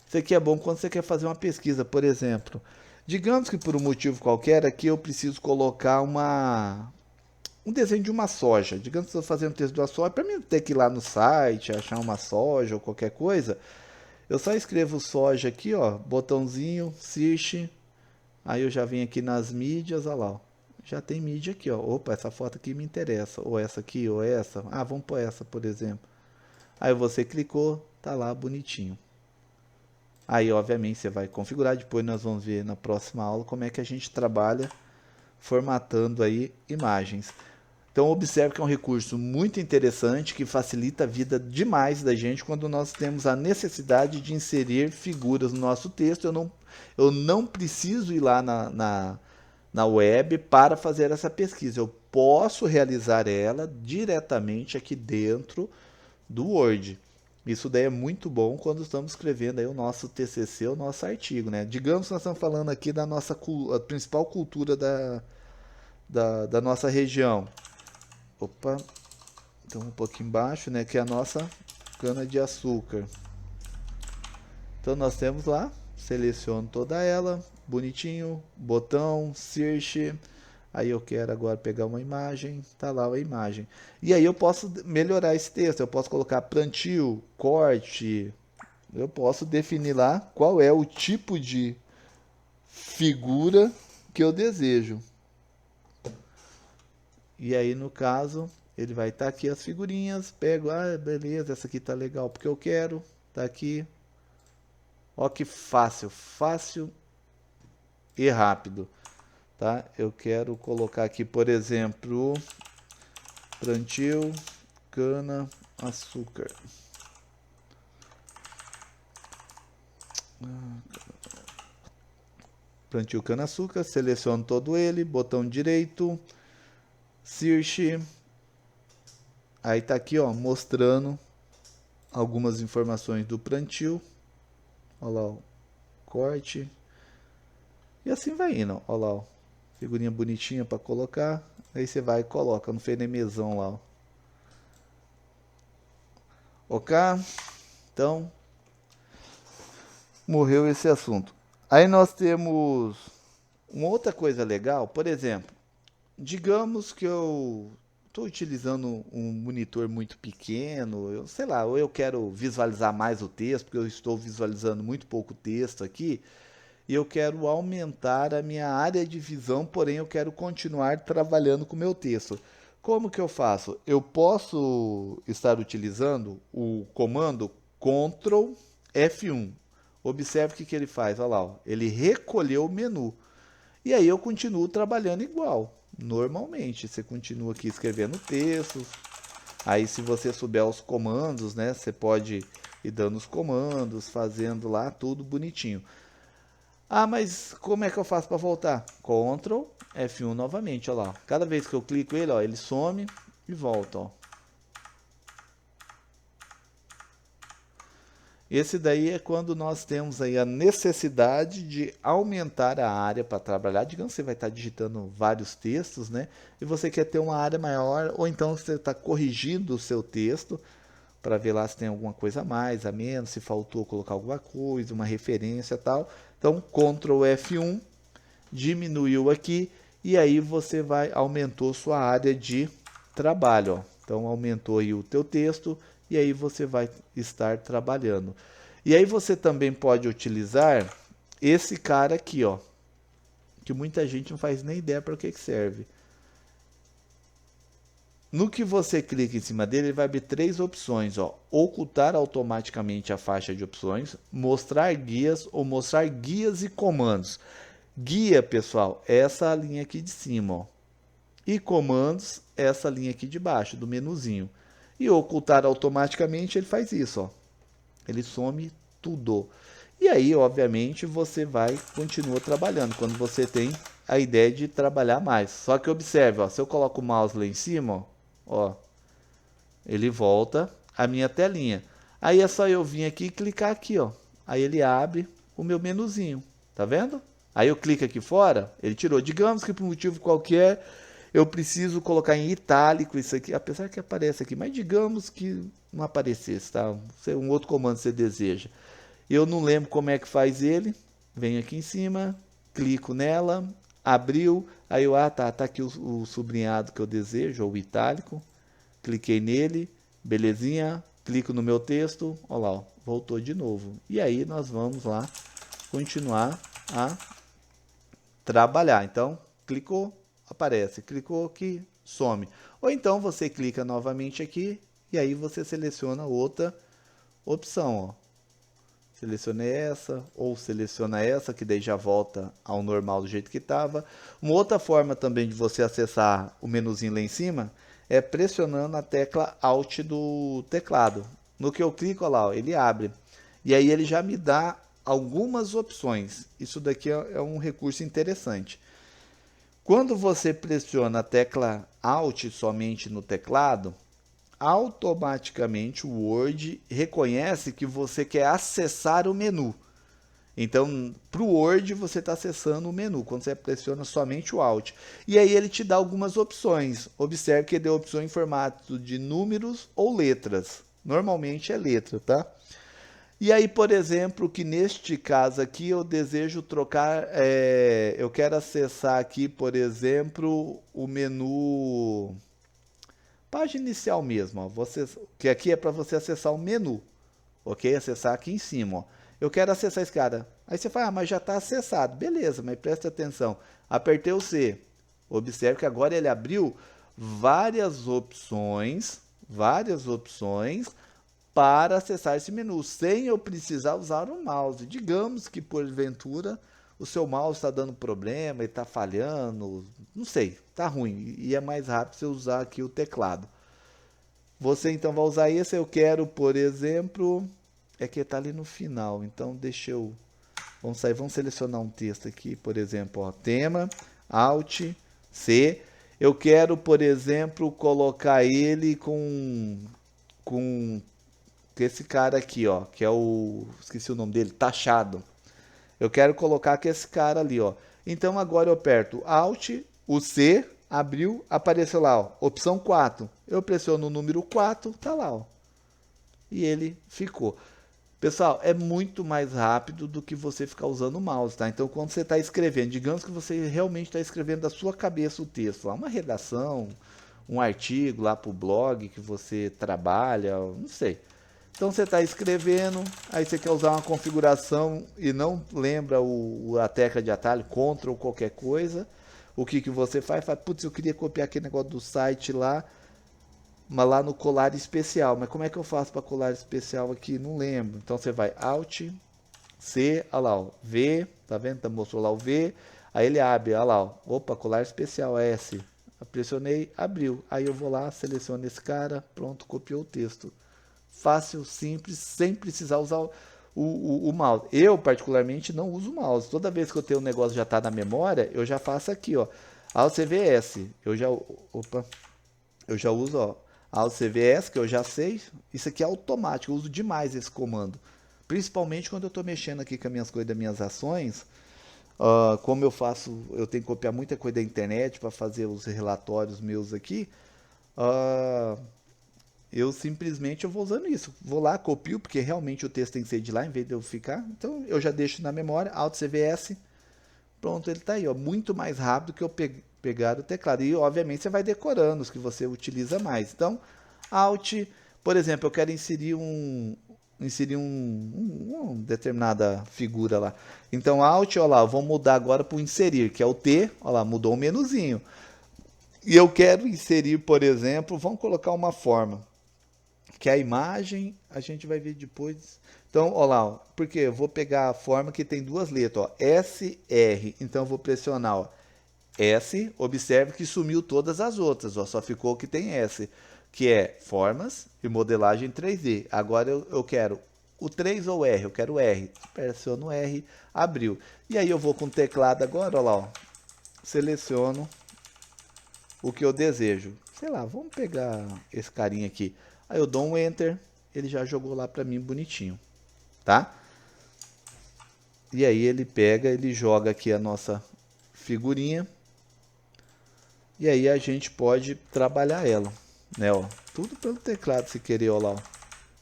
Isso aqui é bom quando você quer fazer uma pesquisa, por exemplo. Digamos que por um motivo qualquer aqui eu preciso colocar um desenho de uma soja. Digamos que eu estou fazendo um texto de uma soja, para mim não ter que ir lá no site, achar uma soja ou qualquer coisa, eu só escrevo soja aqui, ó, botãozinho, search, aí eu já venho aqui nas mídias, olha lá, ó. Já tem mídia aqui, ó. Opa, essa foto aqui me interessa. Ou essa aqui, ou essa. Ah, vamos pôr essa, por exemplo. Aí você clicou, tá lá bonitinho. Aí, obviamente, você vai configurar. Depois nós vamos ver na próxima aula como é que a gente trabalha formatando aí imagens. Então, observe que é um recurso muito interessante que facilita a vida demais da gente quando nós temos a necessidade de inserir figuras no nosso texto. Eu não preciso ir lá na web para fazer essa pesquisa. Eu posso realizar ela diretamente aqui dentro do Word. Isso daí é muito bom quando estamos escrevendo aí o nosso TCC, o nosso artigo, né? Digamos que nós estamos falando aqui da nossa a principal cultura da nossa região. Opa, então um pouquinho embaixo, né? Que é a nossa cana de açúcar. Então nós temos lá, seleciono toda ela, bonitinho, botão, search. Aí eu quero agora pegar uma imagem, tá lá a imagem. E aí eu posso melhorar esse texto, eu posso colocar plantio, corte, eu posso definir lá qual é o tipo de figura que eu desejo. E aí no caso, ele vai estar aqui as figurinhas, pego, ah, beleza, essa aqui tá legal porque eu quero, tá aqui. Ó que fácil, fácil e rápido, tá? Eu quero colocar aqui, por exemplo, plantio cana açúcar. Plantio cana açúcar, seleciono todo ele, botão direito, search. Aí tá aqui, ó, mostrando algumas informações do plantio. Olha lá, ó, corte. E assim vai indo, olha lá, ó, figurinha bonitinha para colocar. Aí você vai e coloca no fenemezão lá, ó. Ok? Então, morreu esse assunto. Aí nós temos uma outra coisa legal, por exemplo, digamos que eu estou utilizando um monitor muito pequeno, eu sei lá, ou eu quero visualizar mais o texto, porque eu estou visualizando muito pouco texto aqui, e eu quero aumentar a minha área de visão, porém eu quero continuar trabalhando com o meu texto. Como que eu faço? Eu posso estar utilizando o comando Ctrl F1. Observe o que ele faz, olha lá, ó. Ele recolheu o menu. E aí eu continuo trabalhando igual, normalmente. Você continua aqui escrevendo textos. Aí se você souber os comandos, né, você pode ir dando os comandos, fazendo lá tudo bonitinho. Ah, mas como é que eu faço para voltar? Ctrl F1 novamente, olha lá. Cada vez que eu clico ele, ó, ele some e volta, ó. Esse daí é quando nós temos aí a necessidade de aumentar a área para trabalhar. Digamos que você vai estar digitando vários textos, né? E você quer ter uma área maior, ou então você está corrigindo o seu texto para ver lá se tem alguma coisa a mais, a menos, se faltou colocar alguma coisa, uma referência e tal. Então, Ctrl F1, diminuiu aqui, e aí você aumentou sua área de trabalho, ó. Então, aumentou aí o teu texto, e aí você vai estar trabalhando. E aí você também pode utilizar esse cara aqui, ó, que muita gente não faz nem ideia para o que serve. No que você clica em cima dele, ele vai abrir três opções, ó: ocultar automaticamente a faixa de opções, mostrar guias ou mostrar guias e comandos. Guia, pessoal, é essa linha aqui de cima, ó. E comandos, essa linha aqui de baixo, do menuzinho. E ocultar automaticamente, ele faz isso, ó. Ele some tudo. E aí, obviamente, você vai continua trabalhando quando você tem a ideia de trabalhar mais. Só que observe, ó, se eu coloco o mouse lá em cima, ó, ele volta a minha telinha. Aí é só eu vir aqui e clicar aqui, ó. Aí ele abre o meu menuzinho, tá vendo? Aí eu clico aqui fora, ele tirou. Digamos que por um motivo qualquer eu preciso colocar em itálico isso aqui, apesar que aparece aqui, mas digamos que não aparecesse, tá? Um outro comando que você deseja. Eu não lembro como é que faz ele. Venho aqui em cima, clico nela, abriu, aí eu, tá aqui o sublinhado que eu desejo, ou o itálico. Cliquei nele, belezinha, clico no meu texto, olha lá, ó, voltou de novo. E aí nós vamos lá continuar a trabalhar. Então, clicou, aparece, clicou aqui, some. Ou então você clica novamente aqui e aí você seleciona outra opção, ó. Selecione essa ou seleciona essa, que daí já volta ao normal do jeito que estava. Uma outra forma também de você acessar o menuzinho lá em cima é pressionando a tecla Alt do teclado. No que eu clico, olha lá, ó, ele abre. E aí ele já me dá algumas opções. Isso daqui é um recurso interessante. Quando você pressiona a tecla Alt somente no teclado, automaticamente o Word reconhece que você quer acessar o menu. Então, para o Word, você está acessando o menu, quando você pressiona somente o Alt. E aí ele te dá algumas opções. Observe que ele deu opção em formato de números ou letras. Normalmente é letra, tá? E aí, por exemplo, que neste caso aqui eu desejo trocar, eu quero acessar aqui, por exemplo, o menu página inicial mesmo, ó, que aqui é para você acessar o menu, ok? Acessar aqui em cima, ó. Eu quero acessar esse cara. Aí você fala, mas já está acessado. Beleza, mas presta atenção. Apertei o C. Observe que agora ele abriu várias opções para acessar esse menu, sem eu precisar usar o mouse. Digamos que, porventura, o seu mouse está dando problema, ele está falhando, não sei, está ruim, e é mais rápido você usar aqui o teclado. Você então vai usar esse, eu quero, por exemplo, é que está ali no final, então deixa eu, vamos selecionar um texto aqui, por exemplo, ó, tema, Alt, C, eu quero, por exemplo, colocar ele com esse cara aqui, ó, que é esqueci o nome dele, taxado. Eu quero colocar com esse cara ali, ó. Então agora eu aperto Alt, o C, abriu, apareceu lá, ó, opção 4. Eu pressiono o número 4, tá lá, ó. E ele ficou. Pessoal, é muito mais rápido do que você ficar usando o mouse, tá? Então, quando você está escrevendo, digamos que você realmente está escrevendo da sua cabeça o texto, lá, uma redação, um artigo lá para o blog que você trabalha, não sei. Então você está escrevendo, aí você quer usar uma configuração e não lembra a tecla de atalho, Ctrl ou qualquer coisa. O que você faz? Fala, putz, eu queria copiar aquele negócio do site lá, mas lá no colar especial. Mas como é que eu faço para colar especial aqui? Não lembro. Então você vai Alt, C, olha lá, ó, V, tá vendo? Tá, mostrou lá o V. Aí ele abre, olha lá, ó, opa, colar especial S. Pressionei, abriu. Aí eu vou lá, seleciono esse cara, pronto, copiou o texto. Fácil, simples, sem precisar usar o mouse. Eu, particularmente, não uso o mouse. Toda vez que eu tenho um negócio já está na memória, eu já faço aqui, ó. Alt CVS. Eu já uso, ó. Alt CVS, que eu já sei. Isso aqui é automático. Eu uso demais esse comando. Principalmente quando eu estou mexendo aqui com as minhas coisas, das minhas ações. Como eu faço, eu tenho que copiar muita coisa da internet para fazer os relatórios meus aqui. Eu simplesmente vou usando isso. Vou lá, copio, porque realmente o texto tem que ser de lá, em vez de eu ficar. Então eu já deixo na memória, Alt CVS. Pronto, ele está aí, ó, muito mais rápido que eu pegar o teclado. E obviamente você vai decorando os que você utiliza mais. Então, Alt, Por exemplo, eu quero uma determinada figura lá. Então, Alt, ó lá, eu vou mudar agora para o inserir, que é o T, ó lá, mudou o menuzinho. E eu quero inserir, por exemplo, vamos colocar uma forma, que a imagem a gente vai ver depois. Então, ó lá, ó, porque eu vou pegar a forma que tem duas letras, ó, SR. Então, eu vou pressionar, ó, S, observe que sumiu todas as outras, ó, só ficou o que tem S, que é formas e modelagem 3D. Agora eu quero o 3 ou R, eu quero o R. Pressiono R, abriu. E aí eu vou com o teclado agora, ó lá, ó, seleciono o que eu desejo. Sei lá, vamos pegar esse carinha aqui. Aí eu dou um Enter, ele já jogou lá para mim bonitinho, tá? E aí ele pega, ele joga aqui a nossa figurinha. E aí a gente pode trabalhar ela, né, ó. Tudo pelo teclado se querer, ó lá, ó.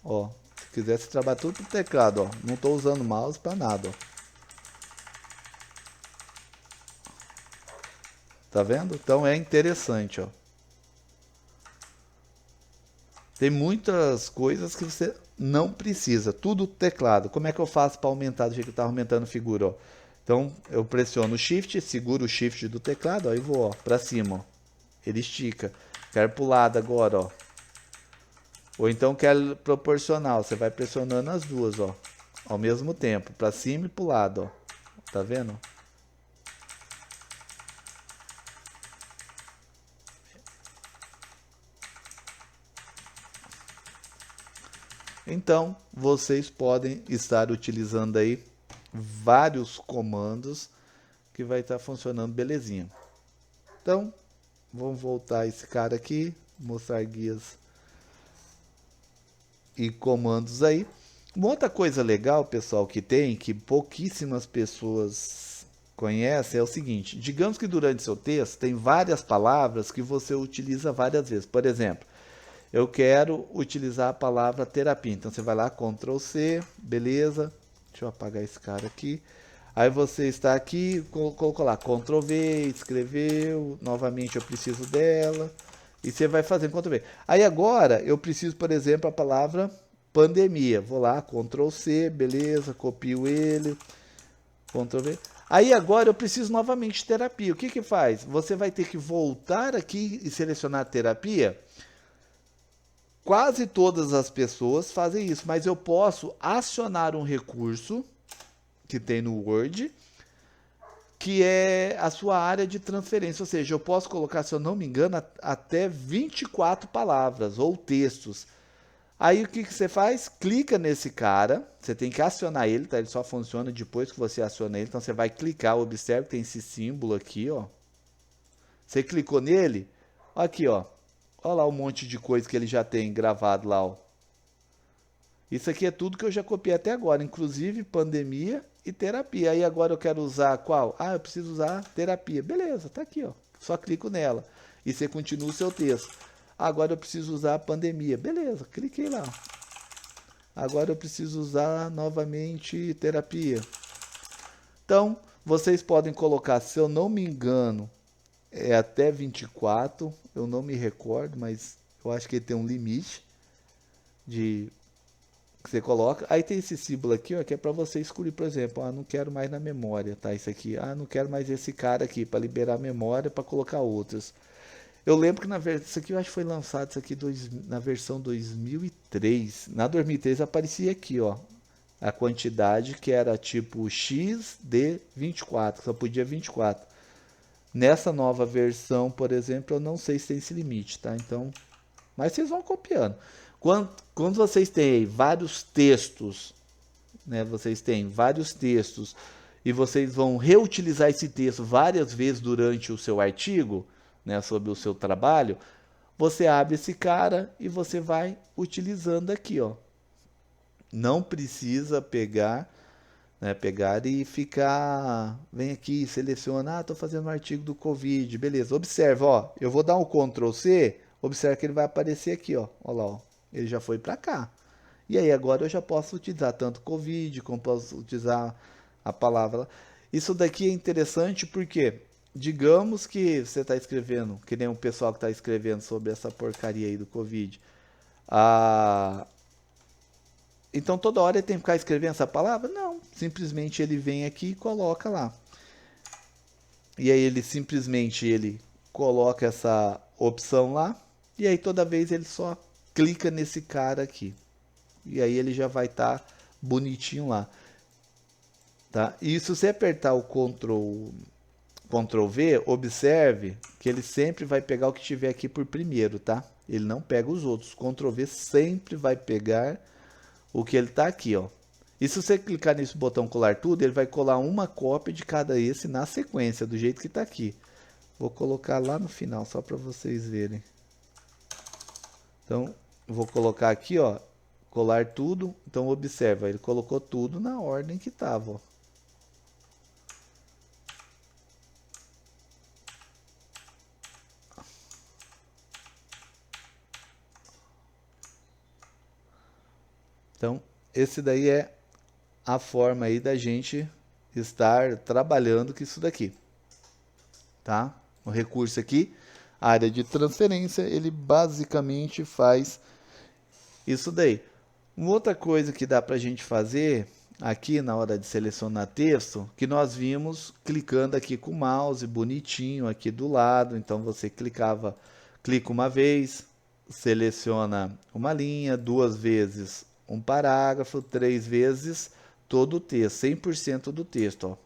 Ó, se quiser se trabalhar tudo pelo teclado, ó. Não tô usando mouse para nada, ó. Tá vendo? Então é interessante, ó. Tem muitas coisas que você não precisa, tudo teclado. Como é que eu faço para aumentar do jeito que eu tava aumentando a figura, ó? Então eu pressiono o Shift, seguro o Shift do teclado, ó, e vou, ó, para cima, ó. Ele estica. Quero pro lado agora, ó. Ou então quero proporcional, você vai pressionando as duas, ó, ao mesmo tempo, para cima e pro lado, ó. Tá vendo? Então, vocês podem estar utilizando aí vários comandos que vai estar funcionando belezinha. Então, vamos voltar esse cara aqui, mostrar guias e comandos aí. Uma outra coisa legal, pessoal, que tem, que pouquíssimas pessoas conhecem, é o seguinte: digamos que durante seu texto tem várias palavras que você utiliza várias vezes. Por exemplo, eu quero utilizar a palavra terapia. Então você vai lá, Ctrl C, beleza. Deixa eu apagar esse cara aqui. Aí você está aqui, colocou lá, Ctrl V, escreveu, novamente eu preciso dela. E você vai fazendo Ctrl V. Aí agora eu preciso, por exemplo, a palavra pandemia. Vou lá, Ctrl C, beleza, copio ele, Ctrl V. Aí agora eu preciso novamente de terapia. O que que faz? Você vai ter que voltar aqui e selecionar terapia. Quase todas as pessoas fazem isso, mas eu posso acionar um recurso que tem no Word, que é a sua área de transferência. Ou seja, eu posso colocar, se eu não me engano, até 24 palavras ou textos. Aí o que que você faz? Clica nesse cara, você tem que acionar ele, tá? Ele só funciona depois que você aciona ele. Então você vai clicar, observe que tem esse símbolo aqui, ó. Você clicou nele, aqui, ó. Olha lá um monte de coisa que ele já tem gravado lá, ó. Isso aqui é tudo que eu já copiei até agora, inclusive pandemia e terapia. Aí agora eu quero usar qual? Ah, eu preciso usar terapia. Beleza, tá aqui, ó. Só clico nela e você continua o seu texto. Agora eu preciso usar pandemia. Beleza, cliquei lá. Agora eu preciso usar novamente terapia. Então, vocês podem colocar, se eu não me engano, é até 24. Eu não me recordo, mas eu acho que ele tem um limite de que você coloca. Aí tem esse símbolo aqui, ó, que é para você escolher, por exemplo, ah, não quero mais na memória, tá? Isso aqui, ah, não quero mais esse cara aqui para liberar a memória para colocar outros. Eu lembro que isso aqui eu acho que foi lançado isso aqui na versão 2003. Na 2003 aparecia aqui, ó, a quantidade que era tipo X de 24, só podia 24. Nessa nova versão, por exemplo, eu não sei se tem esse limite, tá? Então, mas vocês vão copiando. Quando vocês têm vários textos, né? Vocês têm vários textos e vocês vão reutilizar esse texto várias vezes durante o seu artigo, né? Sobre o seu trabalho, você abre esse cara e você vai utilizando aqui, ó. Não precisa pegar, né, pegar e ficar, vem aqui, seleciona, ah, estou fazendo um artigo do Covid, beleza, observa, ó, eu vou dar um Ctrl C, observa que ele vai aparecer aqui, ó, ó lá, ó, ele já foi para cá. E aí agora eu já posso utilizar tanto Covid, como posso utilizar a palavra. Isso daqui é interessante porque, digamos que você está escrevendo, que nem o pessoal que está escrevendo sobre essa porcaria aí do Covid. Então toda hora ele tem que ficar escrevendo essa palavra? Não, simplesmente ele vem aqui e coloca lá. E aí ele coloca essa opção lá, e aí toda vez ele só clica nesse cara aqui. E aí ele já vai estar bonitinho lá. Tá? E se você apertar o Ctrl V, observe que ele sempre vai pegar o que tiver aqui por primeiro, tá? Ele não pega os outros. Ctrl V sempre vai pegar o que ele está aqui, ó. E se você clicar nesse botão colar tudo, ele vai colar uma cópia de cada esse na sequência, do jeito que está aqui. Vou colocar lá no final, só para vocês verem. Então, vou colocar aqui, ó, colar tudo. Então, observa, ele colocou tudo na ordem que estava, ó. Então, esse daí é a forma aí da gente estar trabalhando com isso daqui, tá? O recurso aqui, a área de transferência, ele basicamente faz isso daí. Uma outra coisa que dá para a gente fazer aqui na hora de selecionar texto, que nós vimos clicando aqui com o mouse, bonitinho aqui do lado. Então você clica uma vez, seleciona uma linha, 2 vezes um parágrafo, 3 vezes todo o texto, 100% do texto, ó.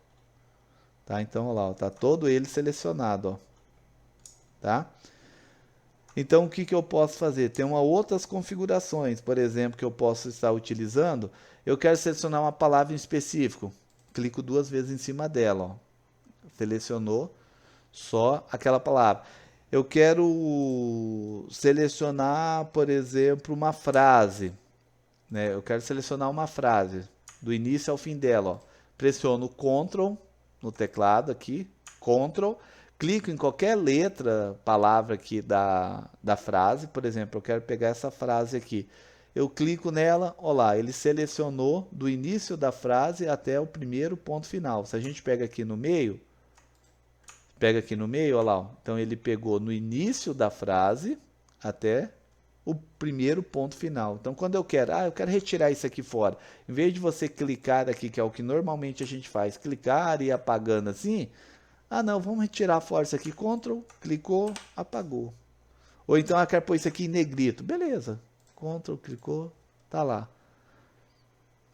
Tá? Então, olha lá, ó, tá todo ele selecionado, ó. Tá? Então, o que que eu posso fazer? Tem outras configurações, por exemplo, que eu posso estar utilizando. Eu quero selecionar uma palavra em específico. Clico 2 vezes em cima dela, ó. Selecionou só aquela palavra. Eu quero selecionar, por exemplo, uma frase, né? Eu quero selecionar uma frase do início ao fim dela, ó. Pressiono Ctrl no teclado aqui, Ctrl, clico em qualquer letra, palavra aqui da frase. Por exemplo, eu quero pegar essa frase aqui. Eu clico nela, olha lá, ele selecionou do início da frase até o primeiro ponto final. Se a gente pega aqui no meio, olha lá, ó. Então ele pegou no início da frase até o primeiro ponto final. Então quando eu quero retirar isso aqui fora, em vez de você clicar aqui, que é o que normalmente a gente faz, clicar e ir apagando assim, não, vamos retirar fora isso aqui, Ctrl, clicou, apagou. Ou então eu quero pôr isso aqui em negrito, beleza, Ctrl, clicou, tá lá.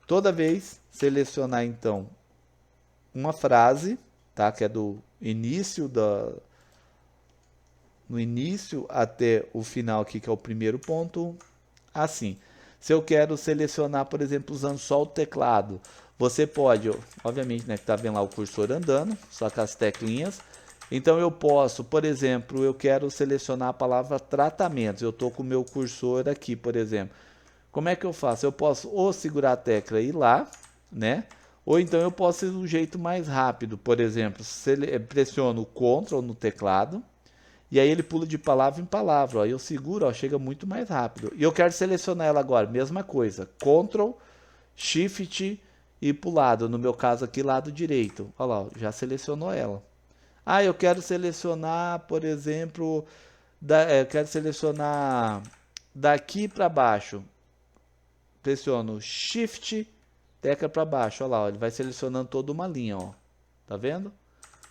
Toda vez selecionar então uma frase, tá, que é do início no início até o final aqui, que é o primeiro ponto, assim. Se eu quero selecionar, por exemplo, usando só o teclado, você pode, obviamente, né, que tá vendo lá o cursor andando, só com as teclinhas. Então eu posso, por exemplo, eu quero selecionar a palavra tratamentos. Eu tô com o meu cursor aqui, por exemplo. Como é que eu faço? Eu posso ou segurar a tecla e ir lá, né? Ou então eu posso ir de um jeito mais rápido. Por exemplo, pressiono o Ctrl no teclado, e aí ele pula de palavra em palavra, ó. Eu seguro, ó, chega muito mais rápido. E eu quero selecionar ela agora, mesma coisa. Ctrl, Shift e pro lado. No meu caso aqui, lado direito. Olha lá, ó, já selecionou ela. Eu quero selecionar, por exemplo, eu quero selecionar daqui para baixo. Pressiono Shift, tecla para baixo. Olha lá, ó, ele vai selecionando toda uma linha, ó. Tá vendo?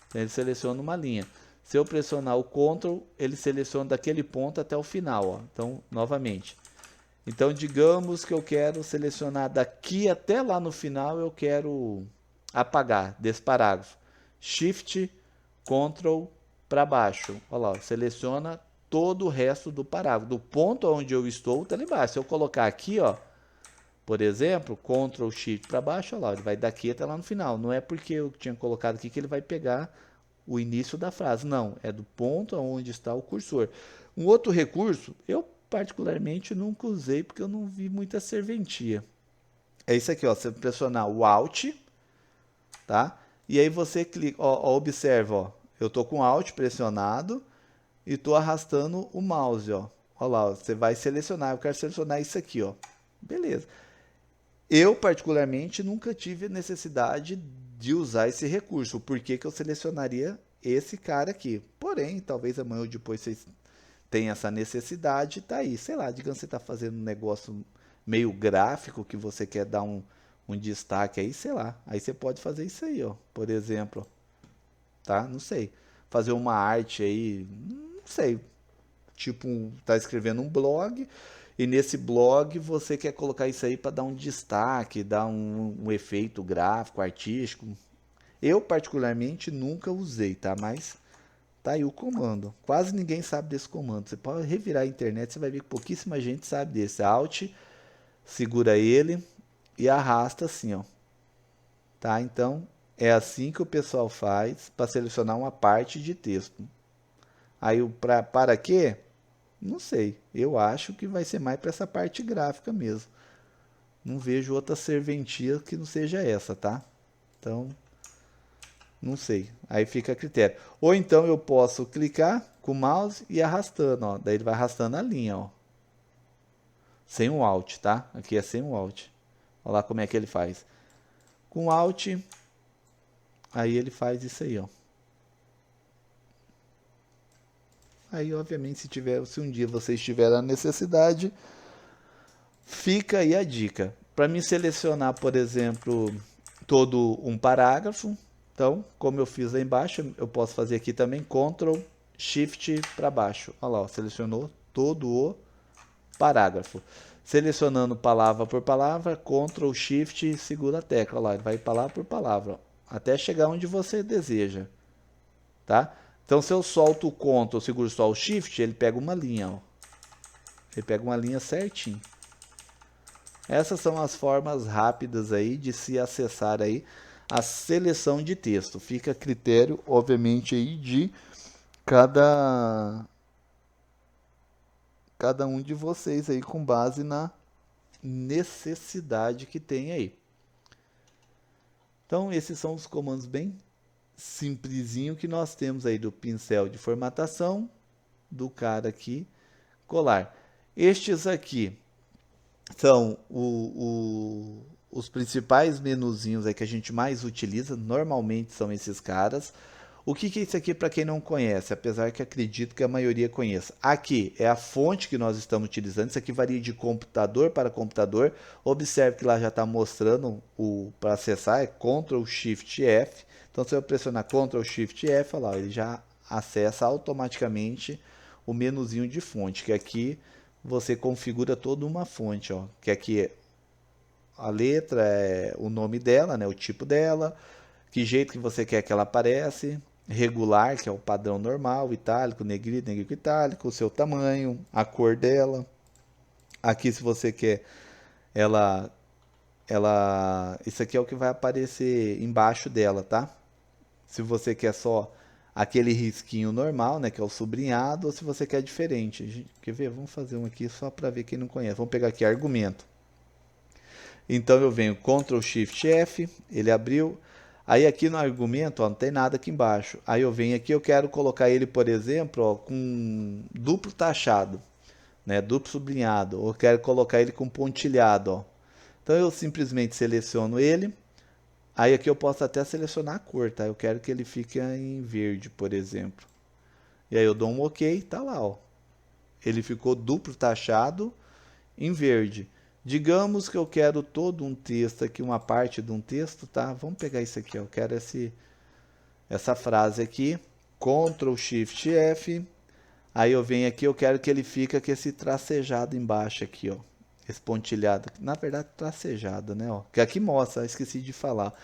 Então ele seleciona uma linha. Se eu pressionar o Ctrl, ele seleciona daquele ponto até o final, ó. Então, novamente. Então, digamos que eu quero selecionar daqui até lá no final, eu quero apagar desse parágrafo. Shift, Ctrl para baixo. Olha lá, seleciona todo o resto do parágrafo. Do ponto onde eu estou, está lá embaixo. Se eu colocar aqui, ó, por exemplo, Ctrl Shift para baixo, olha lá, ele vai daqui até lá no final. Não é porque eu tinha colocado aqui que ele vai pegar o início da frase. Não, é do ponto onde está o cursor. Um outro recurso, eu particularmente nunca usei porque eu não vi muita serventia. É isso aqui, ó, você pressionar o Alt, tá? E aí você clica, ó, observa, ó, eu tô com o Alt pressionado e tô arrastando o mouse, ó. Olha lá, ó, você vai selecionar, eu quero selecionar isso aqui, ó. Beleza. Eu, particularmente, nunca tive necessidade de usar esse recurso. Por que que eu selecionaria esse cara aqui? Porém, talvez amanhã ou depois vocês tem essa necessidade, tá aí. Sei lá, digamos que você está fazendo um negócio meio gráfico que você quer dar um destaque aí, sei lá. Aí você pode fazer isso aí, ó. Por exemplo, tá? Não sei. Fazer uma arte aí, não sei. Tipo, tá escrevendo um blog e nesse blog você quer colocar isso aí para dar um destaque, dar um efeito gráfico, artístico. Eu particularmente nunca usei, tá? Mas tá aí o comando. Quase ninguém sabe desse comando. Você pode revirar a internet, você vai ver que pouquíssima gente sabe desse. Alt, segura ele e arrasta assim, ó. Tá? Então, é assim que o pessoal faz para selecionar uma parte de texto. Aí, para quê? Não sei. Eu acho que vai ser mais para essa parte gráfica mesmo. Não vejo outra serventia que não seja essa, tá? Então, não sei. Aí fica a critério. Ou então eu posso clicar com o mouse e ir arrastando, ó. Daí ele vai arrastando a linha, ó. Sem o Alt, tá? Aqui é sem o Alt. Olha lá como é que ele faz. Com Alt, aí ele faz isso aí, ó. Aí, obviamente, se um dia vocês tiverem a necessidade, fica aí a dica. Para mim selecionar, por exemplo, todo um parágrafo, então, como eu fiz lá embaixo, eu posso fazer aqui também Ctrl Shift para baixo. Olha lá, ó, selecionou todo o parágrafo. Selecionando palavra por palavra, Ctrl Shift, segura a tecla lá, ele vai palavra por palavra, ó, até chegar onde você deseja, tá? Então, se eu solto o Ctrl, seguro só o Shift, ele pega uma linha, ó. Ele pega uma linha certinho. Essas são as formas rápidas aí de se acessar aí a seleção de texto. Fica a critério, obviamente, aí de cada um de vocês aí com base na necessidade que tem aí. Então, esses são os comandos bem simplesinho que nós temos aí do pincel de formatação, do cara aqui, colar. Estes aqui são os principais menuzinhos aí que a gente mais utiliza, normalmente são esses caras. O que é isso aqui para quem não conhece, apesar que acredito que a maioria conheça. Aqui é a fonte que nós estamos utilizando, isso aqui varia de computador para computador. Observe que lá já está mostrando para acessar, é Ctrl Shift F. Então se eu pressionar Ctrl Shift F, olha lá, ele já acessa automaticamente o menuzinho de fonte, que aqui você configura toda uma fonte, ó, que aqui a letra é o nome dela, né, o tipo dela, que jeito que você quer que ela apareça, regular, que é o padrão normal, itálico, negrito, negrito itálico, o seu tamanho, a cor dela. Aqui se você quer isso aqui é o que vai aparecer embaixo dela, tá? Se você quer só aquele risquinho normal, né, que é o sublinhado, ou se você quer diferente. Quer ver? Vamos fazer um aqui só para ver quem não conhece. Vamos pegar aqui argumento. Então eu venho Ctrl Shift F, ele abriu. Aí aqui no argumento, ó, não tem nada aqui embaixo. Aí eu venho aqui, eu quero colocar ele, por exemplo, ó, com duplo taxado, né, duplo sublinhado, ou quero colocar ele com pontilhado, ó. Então eu simplesmente seleciono ele. Aí aqui eu posso até selecionar a cor, tá? Eu quero que ele fique em verde, por exemplo. E aí eu dou um OK, tá lá, ó. Ele ficou duplo taxado em verde. Digamos que eu quero todo um texto aqui, uma parte de um texto, tá? Vamos pegar isso aqui, ó. Eu quero essa frase aqui, Ctrl Shift F. Aí eu venho aqui, eu quero que ele fique com esse tracejado embaixo aqui, ó. Esse pontilhado, na verdade tracejado, né, ó. Que aqui mostra, esqueci de falar.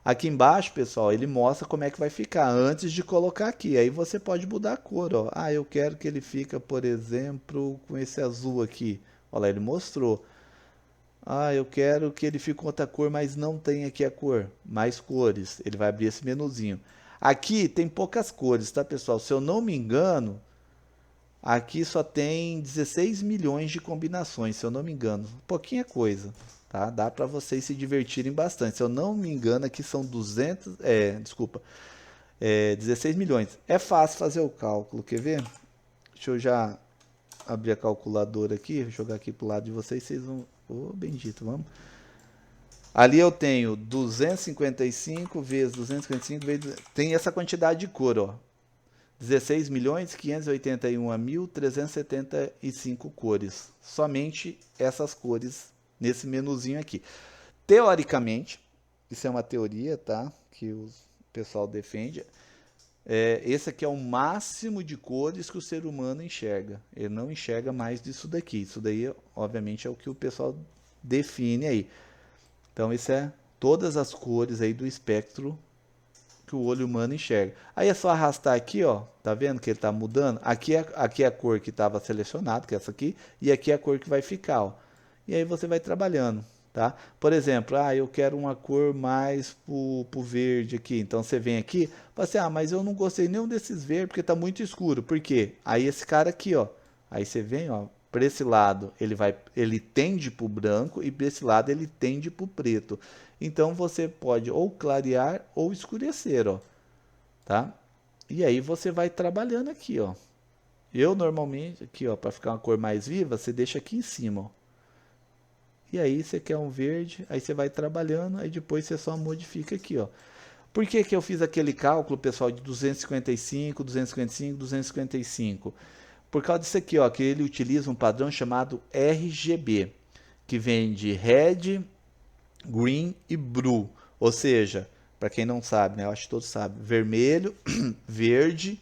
Aqui embaixo, pessoal, ele mostra como é que vai ficar antes de colocar aqui. Aí você pode mudar a cor, ó. Ah, eu quero que ele fique, por exemplo, com esse azul aqui. Olha lá, ele mostrou. Ah, eu quero que ele fique com outra cor, mas não tem aqui a cor. Mais cores. Ele vai abrir esse menuzinho. Aqui tem poucas cores, tá, pessoal? Se eu não me engano, aqui só tem 16 milhões de combinações, se eu não me engano. Pouquinha coisa, tá? Dá para vocês se divertirem bastante. Se eu não me engano, aqui são 16 milhões. É fácil fazer o cálculo, quer ver? Deixa eu já abrir a calculadora aqui, jogar aqui pro lado de vocês, vocês vão... Ô, bendito, vamos. Ali eu tenho 255 vezes 255 vezes... Tem essa quantidade de cor, ó. 16.581.375 cores. Somente essas cores nesse menuzinho aqui. Teoricamente, isso é uma teoria, tá? Que o pessoal defende. Esse aqui é o máximo de cores que o ser humano enxerga. Ele não enxerga mais disso daqui. Isso daí, obviamente, é o que o pessoal define aí. Então, isso é todas as cores aí do espectro que o olho humano enxerga. Aí é só arrastar aqui, ó. Tá vendo que ele tá mudando? Aqui é a cor que estava selecionada, que é essa aqui, e aqui é a cor que vai ficar, ó. E aí você vai trabalhando, tá? Por exemplo, eu quero uma cor mais pro verde aqui. Então você vem aqui, fala assim: mas eu não gostei nenhum desses verdes porque tá muito escuro. Por quê? Aí esse cara aqui, ó. Aí você vem, ó, para esse lado ele tende para o branco e para esse lado ele tende para o preto. Então você pode ou clarear ou escurecer, ó, tá? E aí você vai trabalhando aqui, ó. Eu normalmente aqui, ó, para ficar uma cor mais viva, você deixa aqui em cima, ó. E aí você quer um verde, aí você vai trabalhando, aí depois você só modifica aqui, ó. Por que que eu fiz aquele cálculo, pessoal, de 255, 255, 255? Por causa disso aqui, ó, que ele utiliza um padrão chamado RGB, que vem de Red, Green e Blue. Ou seja, para quem não sabe, né, eu acho que todos sabem, vermelho, verde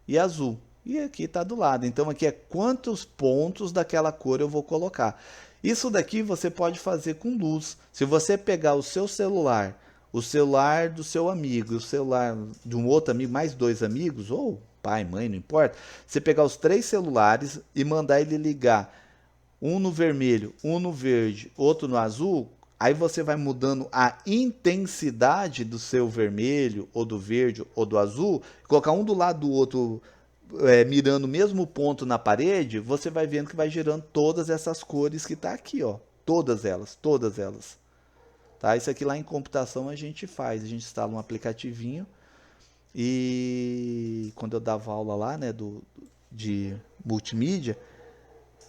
e azul. E aqui está do lado. Então aqui é quantos pontos daquela cor eu vou colocar. Isso daqui você pode fazer com luz. Se você pegar o seu celular, o celular do seu amigo, o celular de um outro amigo, mais dois amigos, ou pai, mãe, não importa. Você pegar os 3 celulares e mandar ele ligar um no vermelho, um no verde, outro no azul, aí você vai mudando a intensidade do seu vermelho, ou do verde, ou do azul, colocar um do lado do outro, mirando o mesmo ponto na parede, você vai vendo que vai gerando todas essas cores que está aqui, ó. Todas elas, todas elas. Tá? Isso aqui lá em computação a gente faz, a gente instala um aplicativinho e quando eu dava aula lá, né, de multimídia,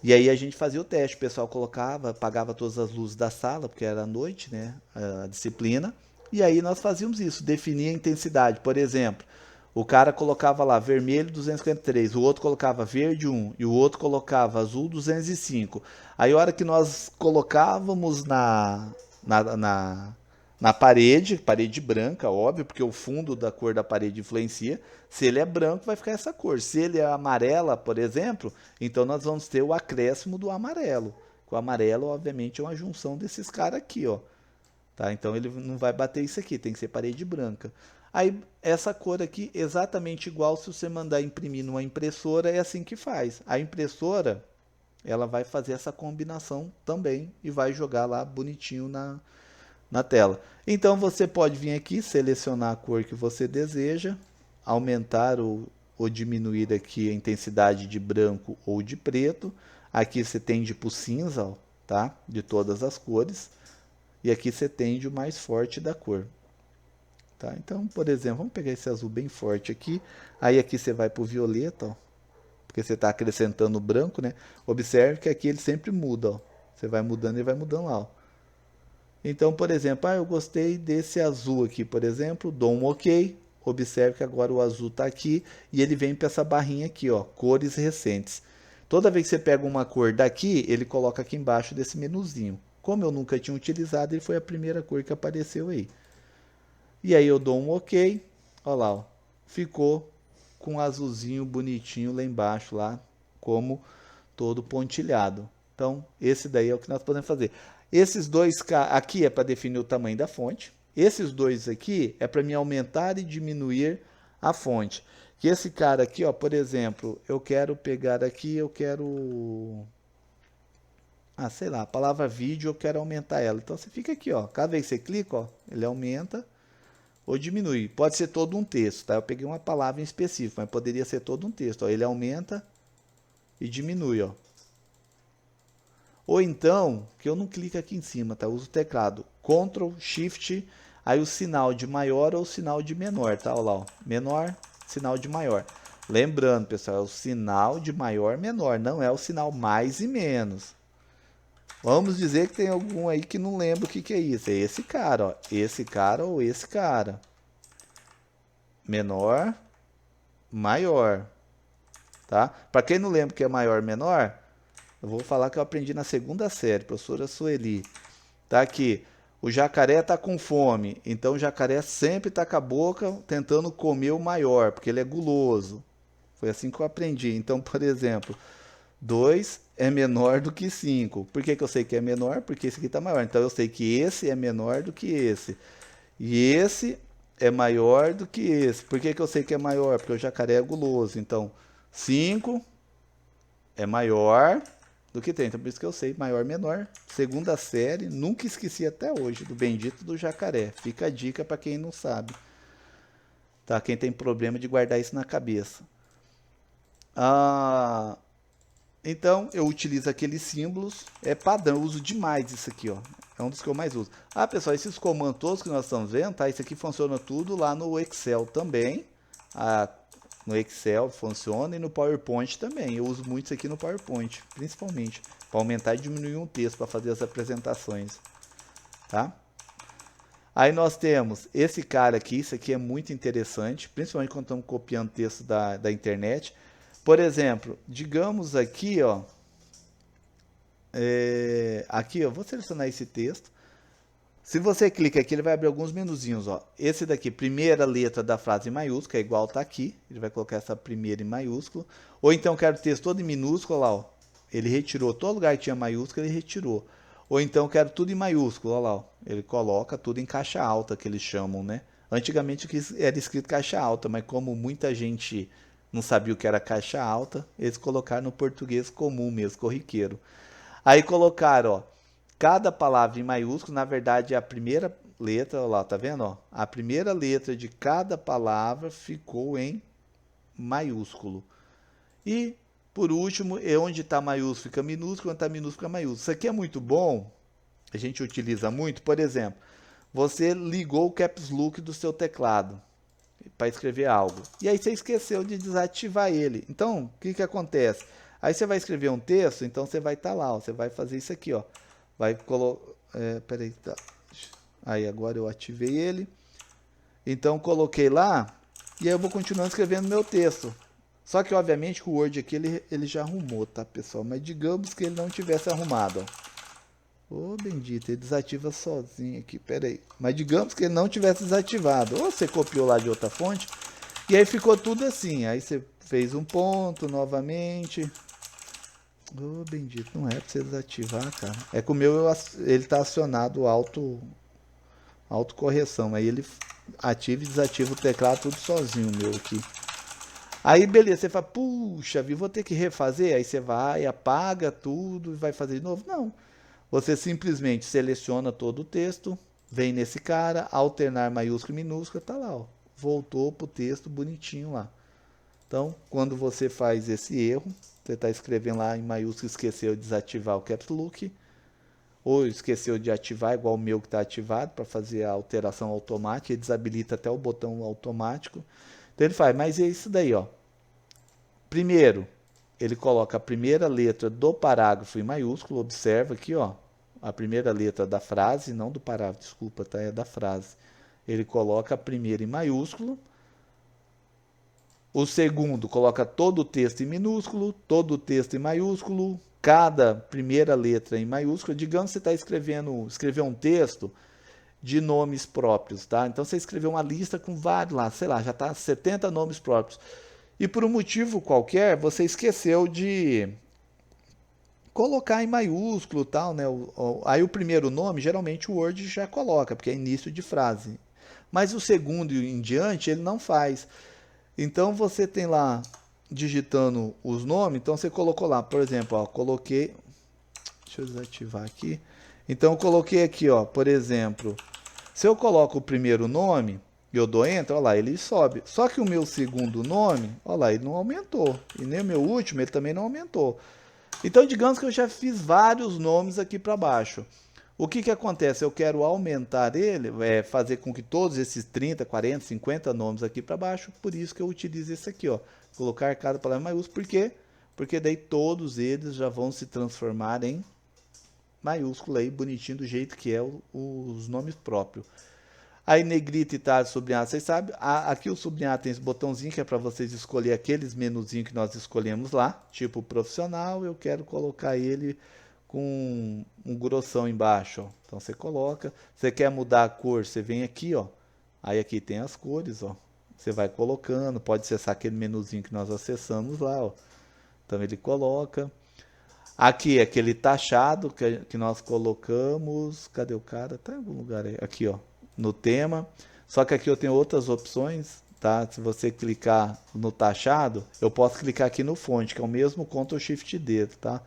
e aí a gente fazia o teste, o pessoal colocava, apagava todas as luzes da sala, porque era à noite, né, a disciplina, e aí nós fazíamos isso, definia a intensidade. Por exemplo, o cara colocava lá vermelho 253, o outro colocava verde 1 e o outro colocava azul 205. Aí a hora que nós colocávamos na parede, parede branca, óbvio, porque o fundo da cor da parede influencia. Se ele é branco, vai ficar essa cor. Se ele é amarela, por exemplo, então nós vamos ter o acréscimo do amarelo. O amarelo, obviamente, é uma junção desses caras aqui, ó. Tá? Então ele não vai bater isso aqui, tem que ser parede branca. Aí essa cor aqui, exatamente igual se você mandar imprimir numa impressora, é assim que faz. A impressora, ela vai fazer essa combinação também e vai jogar lá bonitinho na tela. Então você pode vir aqui, selecionar a cor que você deseja, aumentar ou diminuir aqui a intensidade de branco ou de preto. Aqui você tende para o cinza, ó, tá? De todas as cores. E aqui você tende o mais forte da cor. Tá? Então, por exemplo, vamos pegar esse azul bem forte aqui. Aí aqui você vai para o violeta, ó, porque você está acrescentando o branco, né? Observe que aqui ele sempre muda, ó. Você vai mudando e vai mudando lá, ó. Então, por exemplo, eu gostei desse azul aqui, por exemplo, dou um OK. Observe que agora o azul está aqui e ele vem para essa barrinha aqui, ó, cores recentes. Toda vez que você pega uma cor daqui, ele coloca aqui embaixo desse menuzinho. Como eu nunca tinha utilizado, ele foi a primeira cor que apareceu aí. E aí eu dou um OK, olha lá, ó, ficou com um azulzinho bonitinho lá embaixo, lá, como todo pontilhado. Então, esse daí é o que nós podemos fazer. Esses dois aqui é para definir o tamanho da fonte. Esses dois aqui é para me aumentar e diminuir a fonte. Que esse cara aqui, ó, por exemplo, eu quero pegar aqui, eu quero... sei lá, a palavra vídeo, eu quero aumentar ela. Então você fica aqui, ó. Cada vez que você clica, ó, ele aumenta ou diminui. Pode ser todo um texto, tá? Eu peguei uma palavra em específico, mas poderia ser todo um texto. Ó. Ele aumenta e diminui, ó. Ou então, que eu não clico aqui em cima, tá? Eu uso o teclado Ctrl, Shift, aí o sinal de maior ou o sinal de menor, tá? Olha lá, ó. Menor, sinal de maior. Lembrando, pessoal, é o sinal de maior, menor, não é o sinal mais e menos. Vamos dizer que tem algum aí que não lembra o que é isso. É esse cara, ó. Esse cara ou esse cara. Menor, maior, tá? Para quem não lembra que é maior menor, eu vou falar que eu aprendi na segunda série, professora Sueli. Tá aqui, o jacaré tá com fome, então o jacaré sempre tá com a boca tentando comer o maior, porque ele é guloso. Foi assim que eu aprendi. Então, por exemplo, 2 é menor do que 5. Por que que eu sei que é menor? Porque esse aqui está maior. Então eu sei que esse é menor do que esse. E esse é maior do que esse. Por que que eu sei que é maior? Porque o jacaré é guloso. Então 5 é maior do que 3. Então por isso que eu sei maior, menor. Segunda série, nunca esqueci até hoje do bendito do jacaré. Fica a dica para quem não sabe. Tá? Quem tem problema de guardar isso na cabeça. Ah, então, eu utilizo aqueles símbolos, é padrão, eu uso demais isso aqui, ó. É um dos que eu mais uso. Ah, pessoal, esses comandos todos que nós estamos vendo, tá? Isso aqui funciona tudo lá no Excel também. Ah, no Excel funciona e no PowerPoint também. Eu uso muito isso aqui no PowerPoint, principalmente, para aumentar e diminuir um texto para fazer as apresentações, tá? Aí nós temos esse cara aqui, isso aqui é muito interessante, principalmente quando estamos copiando texto da internet. Por exemplo, digamos aqui, ó, aqui, ó, vou selecionar esse texto. Se você clica aqui, ele vai abrir alguns menuzinhos, ó. Esse daqui, primeira letra da frase em maiúsculo, é igual tá aqui. Ele vai colocar essa primeira em maiúsculo. Ou então quero o texto todo em minúsculo, lá, ó. Ele retirou todo lugar que tinha maiúsculo, ele retirou. Ou então quero tudo em maiúsculo, ó lá, ó. Ele coloca tudo em caixa alta, que eles chamam, né? Antigamente era escrito caixa alta, mas como muita gente não sabia o que era caixa alta, eles colocaram no português comum mesmo, corriqueiro. Aí colocaram, ó, cada palavra em maiúsculo, na verdade é a primeira letra, ó lá, tá vendo, ó? A primeira letra de cada palavra ficou em maiúsculo. E, por último, onde está maiúsculo fica minúsculo, onde está minúsculo fica maiúsculo. Isso aqui é muito bom, a gente utiliza muito, por exemplo, você ligou o caps lock do seu teclado para escrever algo. E aí você esqueceu de desativar ele. Então, o que que acontece? Aí você vai escrever um texto, então você vai estar lá, ó, você vai fazer isso aqui, ó. Vai colocar, peraí, tá. Aí agora eu ativei ele. Então coloquei lá e aí eu vou continuando escrevendo meu texto. Só que obviamente o Word aqui ele já arrumou, tá, pessoal? Mas digamos que ele não tivesse arrumado, ó. Ô, bendito, ele desativa sozinho aqui, pera aí. Mas digamos que ele não tivesse desativado. Ou você copiou lá de outra fonte, e aí ficou tudo assim. Aí você fez um ponto novamente. Ô, bendito, não é pra você desativar, cara. É que o meu, ele tá acionado autocorreção. Aí ele ativa e desativa o teclado tudo sozinho, o meu aqui. Aí beleza, você fala, puxa, vou ter que refazer. Aí você vai, apaga tudo e vai fazer de novo. Não. Você simplesmente seleciona todo o texto, vem nesse cara, alternar maiúsculo e minúsculo, tá lá, ó. Voltou pro texto bonitinho lá. Então, quando você faz esse erro, você está escrevendo lá em maiúsculo, esqueceu de desativar o caps lock, ou esqueceu de ativar, igual o meu que está ativado, para fazer a alteração automática, ele desabilita até o botão automático. Então ele faz, mas é isso daí, ó. Primeiro, ele coloca a primeira letra do parágrafo em maiúsculo, observa aqui, ó, a primeira letra da frase, não do parágrafo, desculpa, tá? É da frase. Ele coloca a primeira em maiúsculo. O segundo coloca todo o texto em minúsculo, todo o texto em maiúsculo, cada primeira letra em maiúsculo. Digamos que você está escreveu um texto de nomes próprios, tá? Então você escreveu uma lista com vários lá, sei lá, já está 70 nomes próprios. E por um motivo qualquer, você esqueceu de colocar em maiúsculo e tal, né? Aí o primeiro nome, geralmente o Word já coloca, porque é início de frase. Mas o segundo em diante, ele não faz. Então você tem lá, digitando os nomes, então você colocou lá, por exemplo, ó, coloquei, deixa eu desativar aqui. Então eu coloquei aqui, ó, por exemplo, se eu coloco o primeiro nome, e eu dou Enter, ó lá, ele sobe. Só que o meu segundo nome, ó lá, ele não aumentou. E nem o meu último, ele também não aumentou. Então, digamos que eu já fiz vários nomes aqui para baixo. O que que acontece? Eu quero aumentar ele, fazer com que todos esses 30, 40, 50 nomes aqui para baixo, por isso que eu utilizo esse aqui, ó. Colocar cada palavra em maiúsculo, por quê? Porque daí todos eles já vão se transformar em maiúsculo aí, bonitinho do jeito que é os nomes próprios. Aí negrita, itálico, sublinhado, vocês sabem. Aqui o sublinhado tem esse botãozinho que é para vocês escolher aqueles menuzinhos que nós escolhemos lá. Tipo profissional, eu quero colocar ele com um grossão embaixo, ó. Então você coloca. Você quer mudar a cor, você vem aqui, ó. Aí aqui tem as cores, ó. Você vai colocando, pode acessar aquele menuzinho que nós acessamos lá, ó. Então ele coloca. Aqui, aquele taxado que nós colocamos. Cadê o cara? Tá em algum lugar aí. Aqui, ó. No tema. Só que aqui eu tenho outras opções, tá? Se você clicar no taxado, eu posso clicar aqui no fonte, que é o mesmo Ctrl Shift D, tá?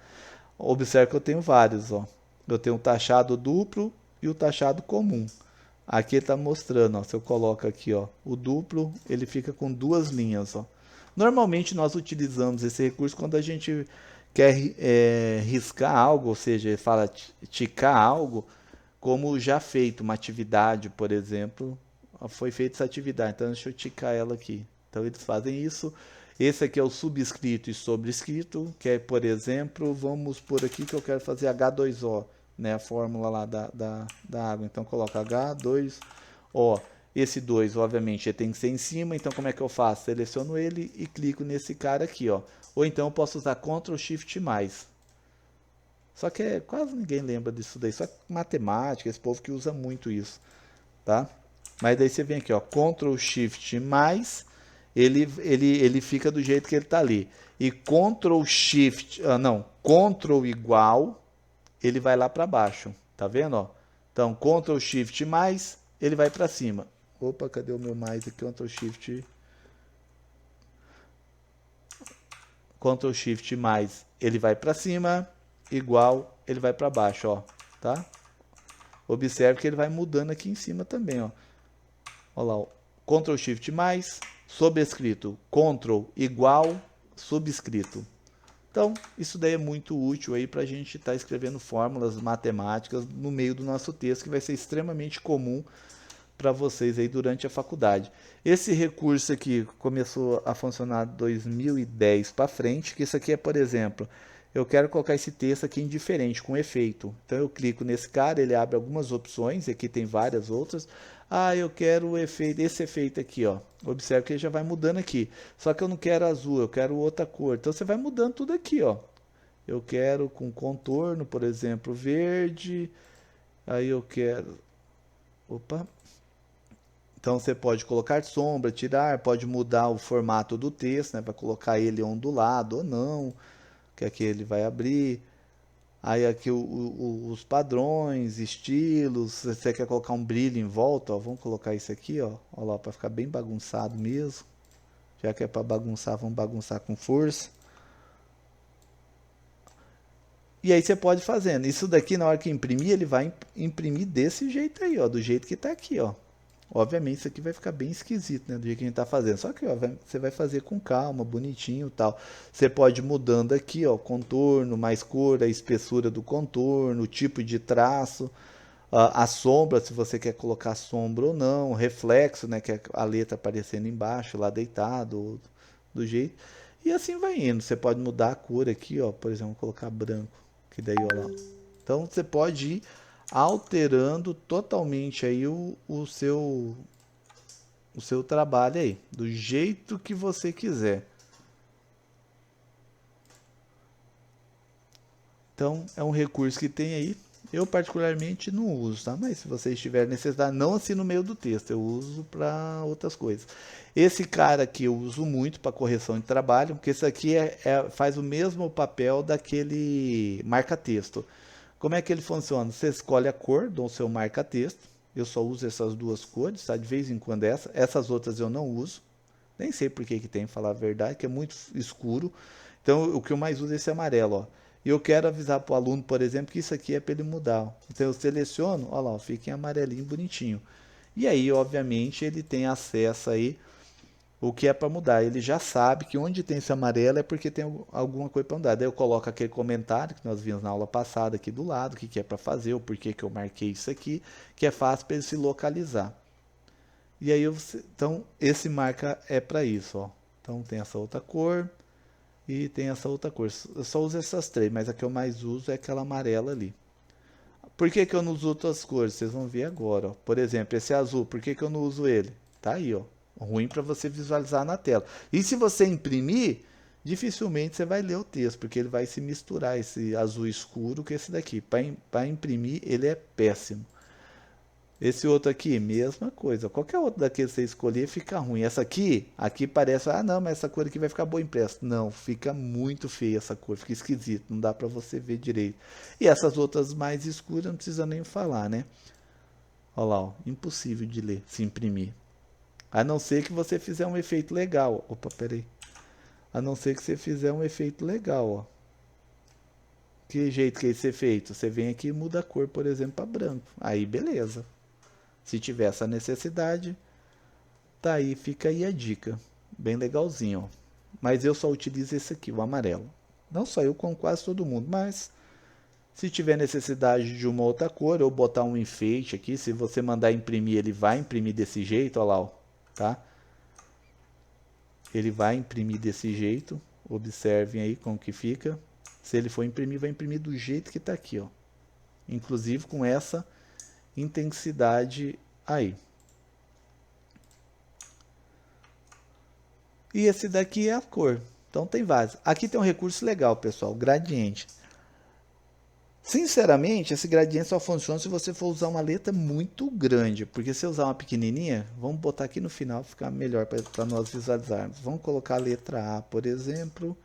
Observe que eu tenho vários, ó. Eu tenho o taxado duplo e o taxado comum. Aqui está mostrando, ó, se eu coloco aqui, ó, o duplo, ele fica com duas linhas, ó. Normalmente nós utilizamos esse recurso quando a gente quer riscar algo, ou seja, fala ticar algo, como já feito, uma atividade, por exemplo, foi feita essa atividade, então deixa eu ticar ela aqui. Então eles fazem isso. Esse aqui é o subscrito e sobrescrito, que é, por exemplo, vamos por aqui que eu quero fazer H2O, né, a fórmula lá da água. Então coloca H2O. Esse 2, obviamente, tem que ser em cima, então como é que eu faço? Seleciono ele e clico nesse cara aqui, ó. Ou então eu posso usar Ctrl Shift mais. Só que quase ninguém lembra disso daí, só matemática, esse povo que usa muito isso, tá? Mas daí você vem aqui, ó, Ctrl Shift mais, ele fica do jeito que ele tá ali. E Ctrl Shift, não, Ctrl igual, ele vai lá para baixo, tá vendo, ó? Então, Ctrl Shift mais, ele vai para cima. Opa, cadê o meu mais aqui? Ctrl Shift. Ctrl Shift mais, ele vai para cima, igual, ele vai para baixo, ó, tá? Observe que ele vai mudando aqui em cima também, ó. Olha lá, ó. Ctrl Shift mais, sobrescrito, Ctrl igual, subscrito. Então, isso daí é muito útil aí para a gente estar escrevendo fórmulas matemáticas no meio do nosso texto, que vai ser extremamente comum para vocês aí durante a faculdade. Esse recurso aqui começou a funcionar de 2010 para frente, que isso aqui é, por exemplo, eu quero colocar esse texto aqui em diferente, com efeito. Então eu clico nesse cara, ele abre algumas opções, e aqui tem várias outras. Ah, eu quero o efeito, esse efeito aqui, ó. Observe que ele já vai mudando aqui. Só que eu não quero azul, eu quero outra cor. Então você vai mudando tudo aqui, ó. Eu quero com contorno, por exemplo, verde. Aí eu quero... Opa! Então você pode colocar sombra, tirar, pode mudar o formato do texto, né, para colocar ele ondulado ou não, que aqui ele vai abrir. Aí aqui os padrões, estilos, se você quer colocar um brilho em volta, ó, vamos colocar isso aqui, ó, ó lá, para ficar bem bagunçado mesmo. Já que é para bagunçar, vamos bagunçar com força. E aí você pode fazendo. Isso daqui, na hora que imprimir, ele vai imprimir desse jeito aí, ó, do jeito que está aqui, ó. Obviamente isso aqui vai ficar bem esquisito, né, do jeito que a gente está fazendo. Só que ó, você vai fazer com calma, bonitinho e tal. Você pode ir mudando aqui, ó, contorno, mais cor, a espessura do contorno, o tipo de traço, a sombra, se você quer colocar sombra ou não, reflexo, né, que é a letra aparecendo embaixo, lá deitado, do jeito. E assim vai indo. Você pode mudar a cor aqui, ó, por exemplo, colocar branco, que daí, ó lá. Então você pode ir alterando totalmente aí o seu trabalho aí, do jeito que você quiser. Então, é um recurso que tem aí. Eu particularmente não uso, tá? Mas se vocês tiverem necessidade, não assim no meio do texto, eu uso para outras coisas. Esse cara aqui eu uso muito para correção de trabalho, porque esse aqui faz o mesmo papel daquele marca-texto. Como é que ele funciona? Você escolhe a cor do seu marca-texto. Eu só uso essas duas cores, tá? De vez em quando essas outras eu não uso. Nem sei por que tem, falar a verdade, que é muito escuro. Então o que eu mais uso é esse amarelo, ó. E eu quero avisar para o aluno, por exemplo, que isso aqui é para ele mudar. Então eu seleciono, ó lá, ó, fica em amarelinho bonitinho. E aí, obviamente, ele tem acesso aí o que é para mudar. Ele já sabe que onde tem esse amarelo é porque tem alguma coisa para mudar. Daí eu coloco aquele comentário que nós vimos na aula passada aqui do lado, o que é para fazer, o porquê que eu marquei isso aqui, que é fácil para ele se localizar. E aí, então, esse marca é para isso, ó. Então tem essa outra cor e tem essa outra cor. Eu só uso essas três, mas a que eu mais uso é aquela amarela ali. Por que que eu não uso outras cores? Vocês vão ver agora, ó. Por exemplo, esse azul, por que que eu não uso ele? Tá aí, ó. Ruim para você visualizar na tela. E se você imprimir, dificilmente você vai ler o texto, porque ele vai se misturar esse azul escuro com esse daqui. Para imprimir, ele é péssimo. Esse outro aqui, mesma coisa. Qualquer outro daqueles que você escolher fica ruim. Essa aqui parece, ah não, mas essa cor aqui vai ficar boa impressa. Não, fica muito feia essa cor, fica esquisito, não dá para você ver direito. E essas outras mais escuras não precisa nem falar, né? Olha lá, ó, impossível de ler, se imprimir. A não ser que você fizer um efeito legal. Opa, peraí. A não ser que você fizer um efeito legal, ó. Que jeito que é esse efeito? Você vem aqui e muda a cor, por exemplo, para branco. Aí beleza. Se tiver essa necessidade, tá aí, fica aí a dica. Bem legalzinho, ó. Mas eu só utilizo esse aqui, o amarelo. Não só eu, como quase todo mundo, mas se tiver necessidade de uma outra cor, ou botar um enfeite aqui, se você mandar imprimir, ele vai imprimir desse jeito, olha lá, ó, tá? Ele vai imprimir desse jeito, observem aí como que fica. Se ele for imprimir, vai imprimir do jeito que tá aqui, ó. Inclusive com essa intensidade aí. E esse daqui é a cor. Então tem vários. Aqui tem um recurso legal, pessoal, gradiente. Sinceramente, esse gradiente só funciona se você for usar uma letra muito grande, porque se eu usar uma pequenininha, vamos botar aqui no final, ficar melhor para nós visualizarmos. Vamos colocar a letra A, por exemplo.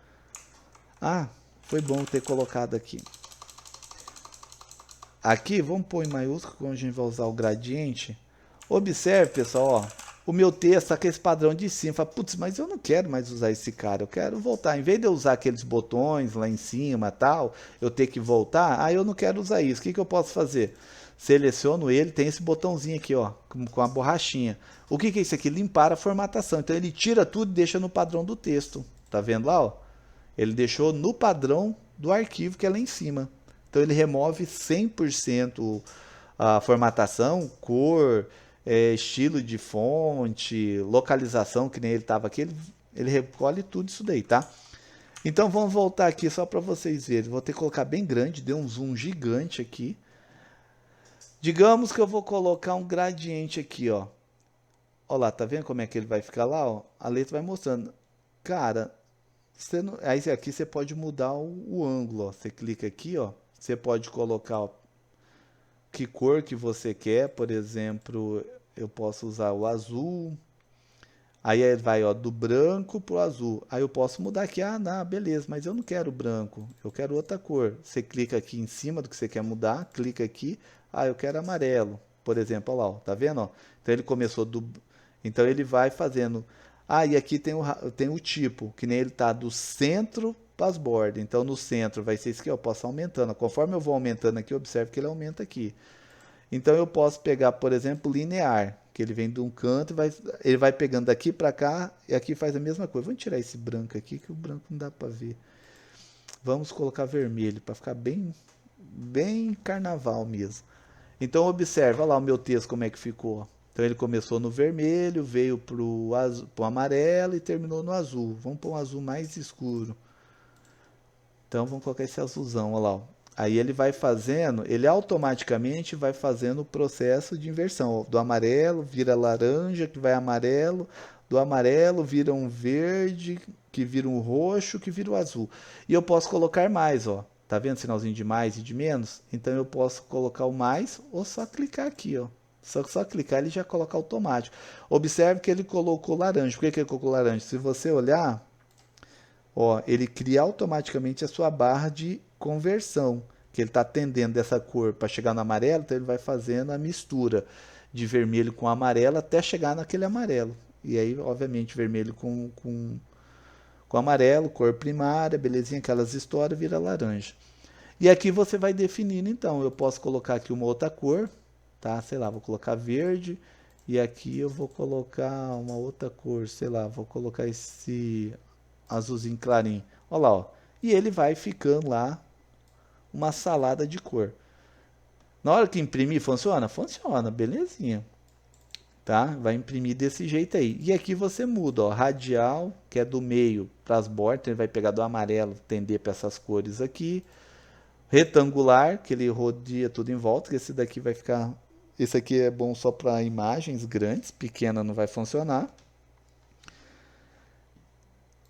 Ah, foi bom ter colocado aqui. Aqui, vamos pôr em maiúsculo, quando a gente vai usar o gradiente. Observe, pessoal, ó, o meu texto tá com esse padrão de cima. Fala, putz, mas eu não quero mais usar esse cara, eu quero voltar. Em vez de eu usar aqueles botões lá em cima tal, eu ter que voltar, eu não quero usar isso. O que que eu posso fazer? Seleciono ele, tem esse botãozinho aqui, ó, com a borrachinha. O que que é isso aqui? Limpar a formatação. Então ele tira tudo e deixa no padrão do texto. Tá vendo lá, ó? Ele deixou no padrão do arquivo que é lá em cima. Então ele remove 100% a formatação, cor, estilo de fonte, localização, que nem ele estava aqui, ele recolhe tudo isso daí, tá? Então vamos voltar aqui só para vocês verem. Vou ter que colocar bem grande, deu um zoom gigante aqui. Digamos que eu vou colocar um gradiente aqui, ó. Olha lá, tá vendo como é que ele vai ficar lá, ó? A letra vai mostrando. Cara, você não... aí aqui você pode mudar o ângulo, ó. Você clica aqui, ó. Você pode colocar, ó, que cor que você quer, por exemplo, eu posso usar o azul. Aí vai, ó, do branco pro azul. Aí eu posso mudar aqui, não, beleza, mas eu não quero branco, eu quero outra cor. Você clica aqui em cima do que você quer mudar, clica aqui, eu quero amarelo, por exemplo, olha lá, ó, tá vendo, ó? Então ele começou do, então ele vai fazendo. E aqui tem o tipo, que nem ele tá do centro para as bordas. Então no centro vai ser isso aqui, eu posso aumentando. Conforme eu vou aumentando aqui, observe que ele aumenta aqui. Então eu posso pegar, por exemplo, linear, que ele vem de um canto e ele vai pegando daqui para cá e aqui faz a mesma coisa. Vamos tirar esse branco aqui, que o branco não dá para ver. Vamos colocar vermelho para ficar bem carnaval mesmo. Então observa lá o meu texto como é que ficou. Então ele começou no vermelho, veio pro amarelo e terminou no azul. Vamos pôr um azul mais escuro. Então vamos colocar esse azulzão, olha lá. Aí ele vai fazendo, ele automaticamente vai fazendo o processo de inversão. Do amarelo vira laranja, que vai amarelo. Do amarelo vira um verde, que vira um roxo, que vira o azul. E eu posso colocar mais, ó. Tá vendo o sinalzinho de mais e de menos? Então eu posso colocar o mais ou só clicar aqui, ó. Só clicar ele já coloca automático. Observe que ele colocou laranja. Por que ele colocou laranja? Se você olhar, ó, ele cria automaticamente a sua barra de conversão, que ele está tendendo dessa cor para chegar no amarelo, então ele vai fazendo a mistura de vermelho com amarelo até chegar naquele amarelo. E aí, obviamente, vermelho com amarelo, cor primária, belezinha, aquelas histórias, vira laranja. E aqui você vai definindo, então, eu posso colocar aqui uma outra cor, tá? Sei lá, vou colocar verde, e aqui eu vou colocar uma outra cor, sei lá, vou colocar esse azulzinho clarinho. Olha lá, ó. E ele vai ficando lá uma salada de cor. Na hora que imprimir, funciona? Funciona, belezinha. Tá? Vai imprimir desse jeito aí. E aqui você muda, ó, radial, que é do meio para as bordas, ele vai pegar do amarelo, tender para essas cores aqui. retangular, que ele rodeia tudo em volta, que esse daqui vai ficar... Esse aqui é bom só para imagens grandes, pequena não vai funcionar.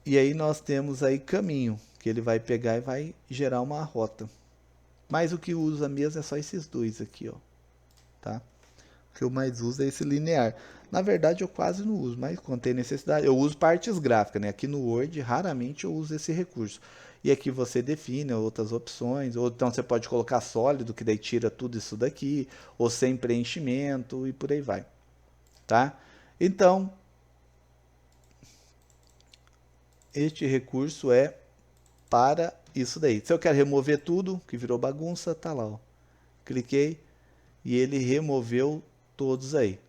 E aí nós temos aí caminho, que ele vai pegar e vai gerar uma rota. Mas o que usa mesmo é só esses dois aqui, ó, tá? O que eu mais uso é esse linear. Na verdade eu quase não uso, mas quando tem necessidade, eu uso partes gráficas, né? Aqui no Word raramente eu uso esse recurso. E aqui você define outras opções, ou então você pode colocar sólido, que daí tira tudo isso daqui, ou sem preenchimento e por aí vai, tá? Então, este recurso é para isso daí. Se eu quero remover tudo, que virou bagunça, tá lá, ó. Cliquei e ele removeu todos aí.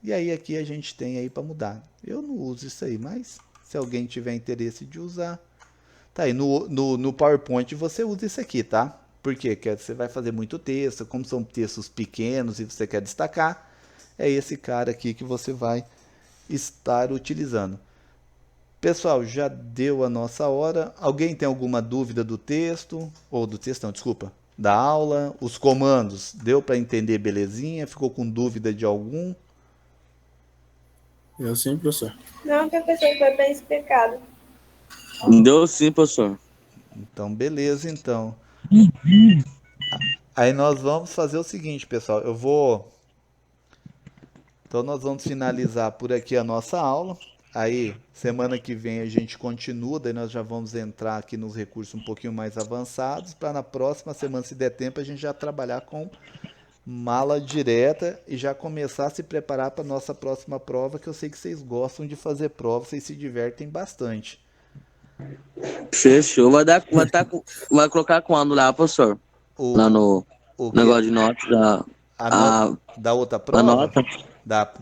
E aí aqui a gente tem aí para mudar. Eu não uso isso aí, mas se alguém tiver interesse de usar, tá aí. No PowerPoint você usa isso aqui, tá? Por quê? Porque você vai fazer muito texto, como são textos pequenos e você quer destacar, é esse cara aqui que você vai estar utilizando. Pessoal, já deu a nossa hora. Alguém tem alguma dúvida do texto? Ou do texto, não, desculpa. Da aula? Os comandos, deu para entender belezinha? Ficou com dúvida de algum? Eu sim, professor. Não, professor, foi bem explicado. Deu sim, professor. Então, beleza, então. Aí nós vamos fazer o seguinte, pessoal. Então, nós vamos finalizar por aqui a nossa aula. Aí, semana que vem a gente continua, daí nós já vamos entrar aqui nos recursos um pouquinho mais avançados, para na próxima semana, se der tempo, a gente já trabalhar com mala direta e já começar a se preparar para a nossa próxima prova, que eu sei que vocês gostam de fazer prova, vocês se divertem bastante. Fechou. Vai colocar quando lá, professor? Lá O, no o que? negócio de notas A da outra a prova? nota?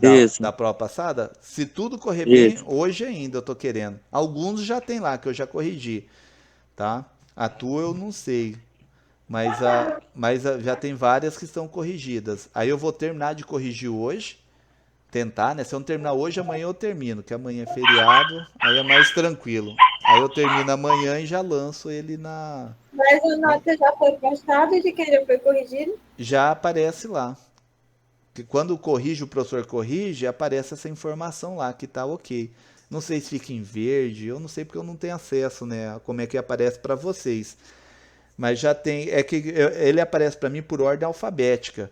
Isso, Da prova passada? Se tudo correr bem, isso. hoje ainda eu tô querendo. Alguns já tem lá, que eu já corrigi, tá? A tua eu não sei, já tem várias que estão corrigidas. Aí eu vou terminar de corrigir hoje, tentar, né? Se eu não terminar hoje, amanhã eu termino, que amanhã é feriado, aí é mais tranquilo. Aí eu termino amanhã e já lanço ele na... Mas a nota já foi postada de quem já foi corrigido? Já aparece lá. Que quando corrige, o professor corrige, aparece essa informação lá, que tá ok. Não sei se fica em verde, eu não sei porque eu não tenho acesso, né, a como é que aparece para vocês. Mas já tem, é que ele aparece para mim por ordem alfabética.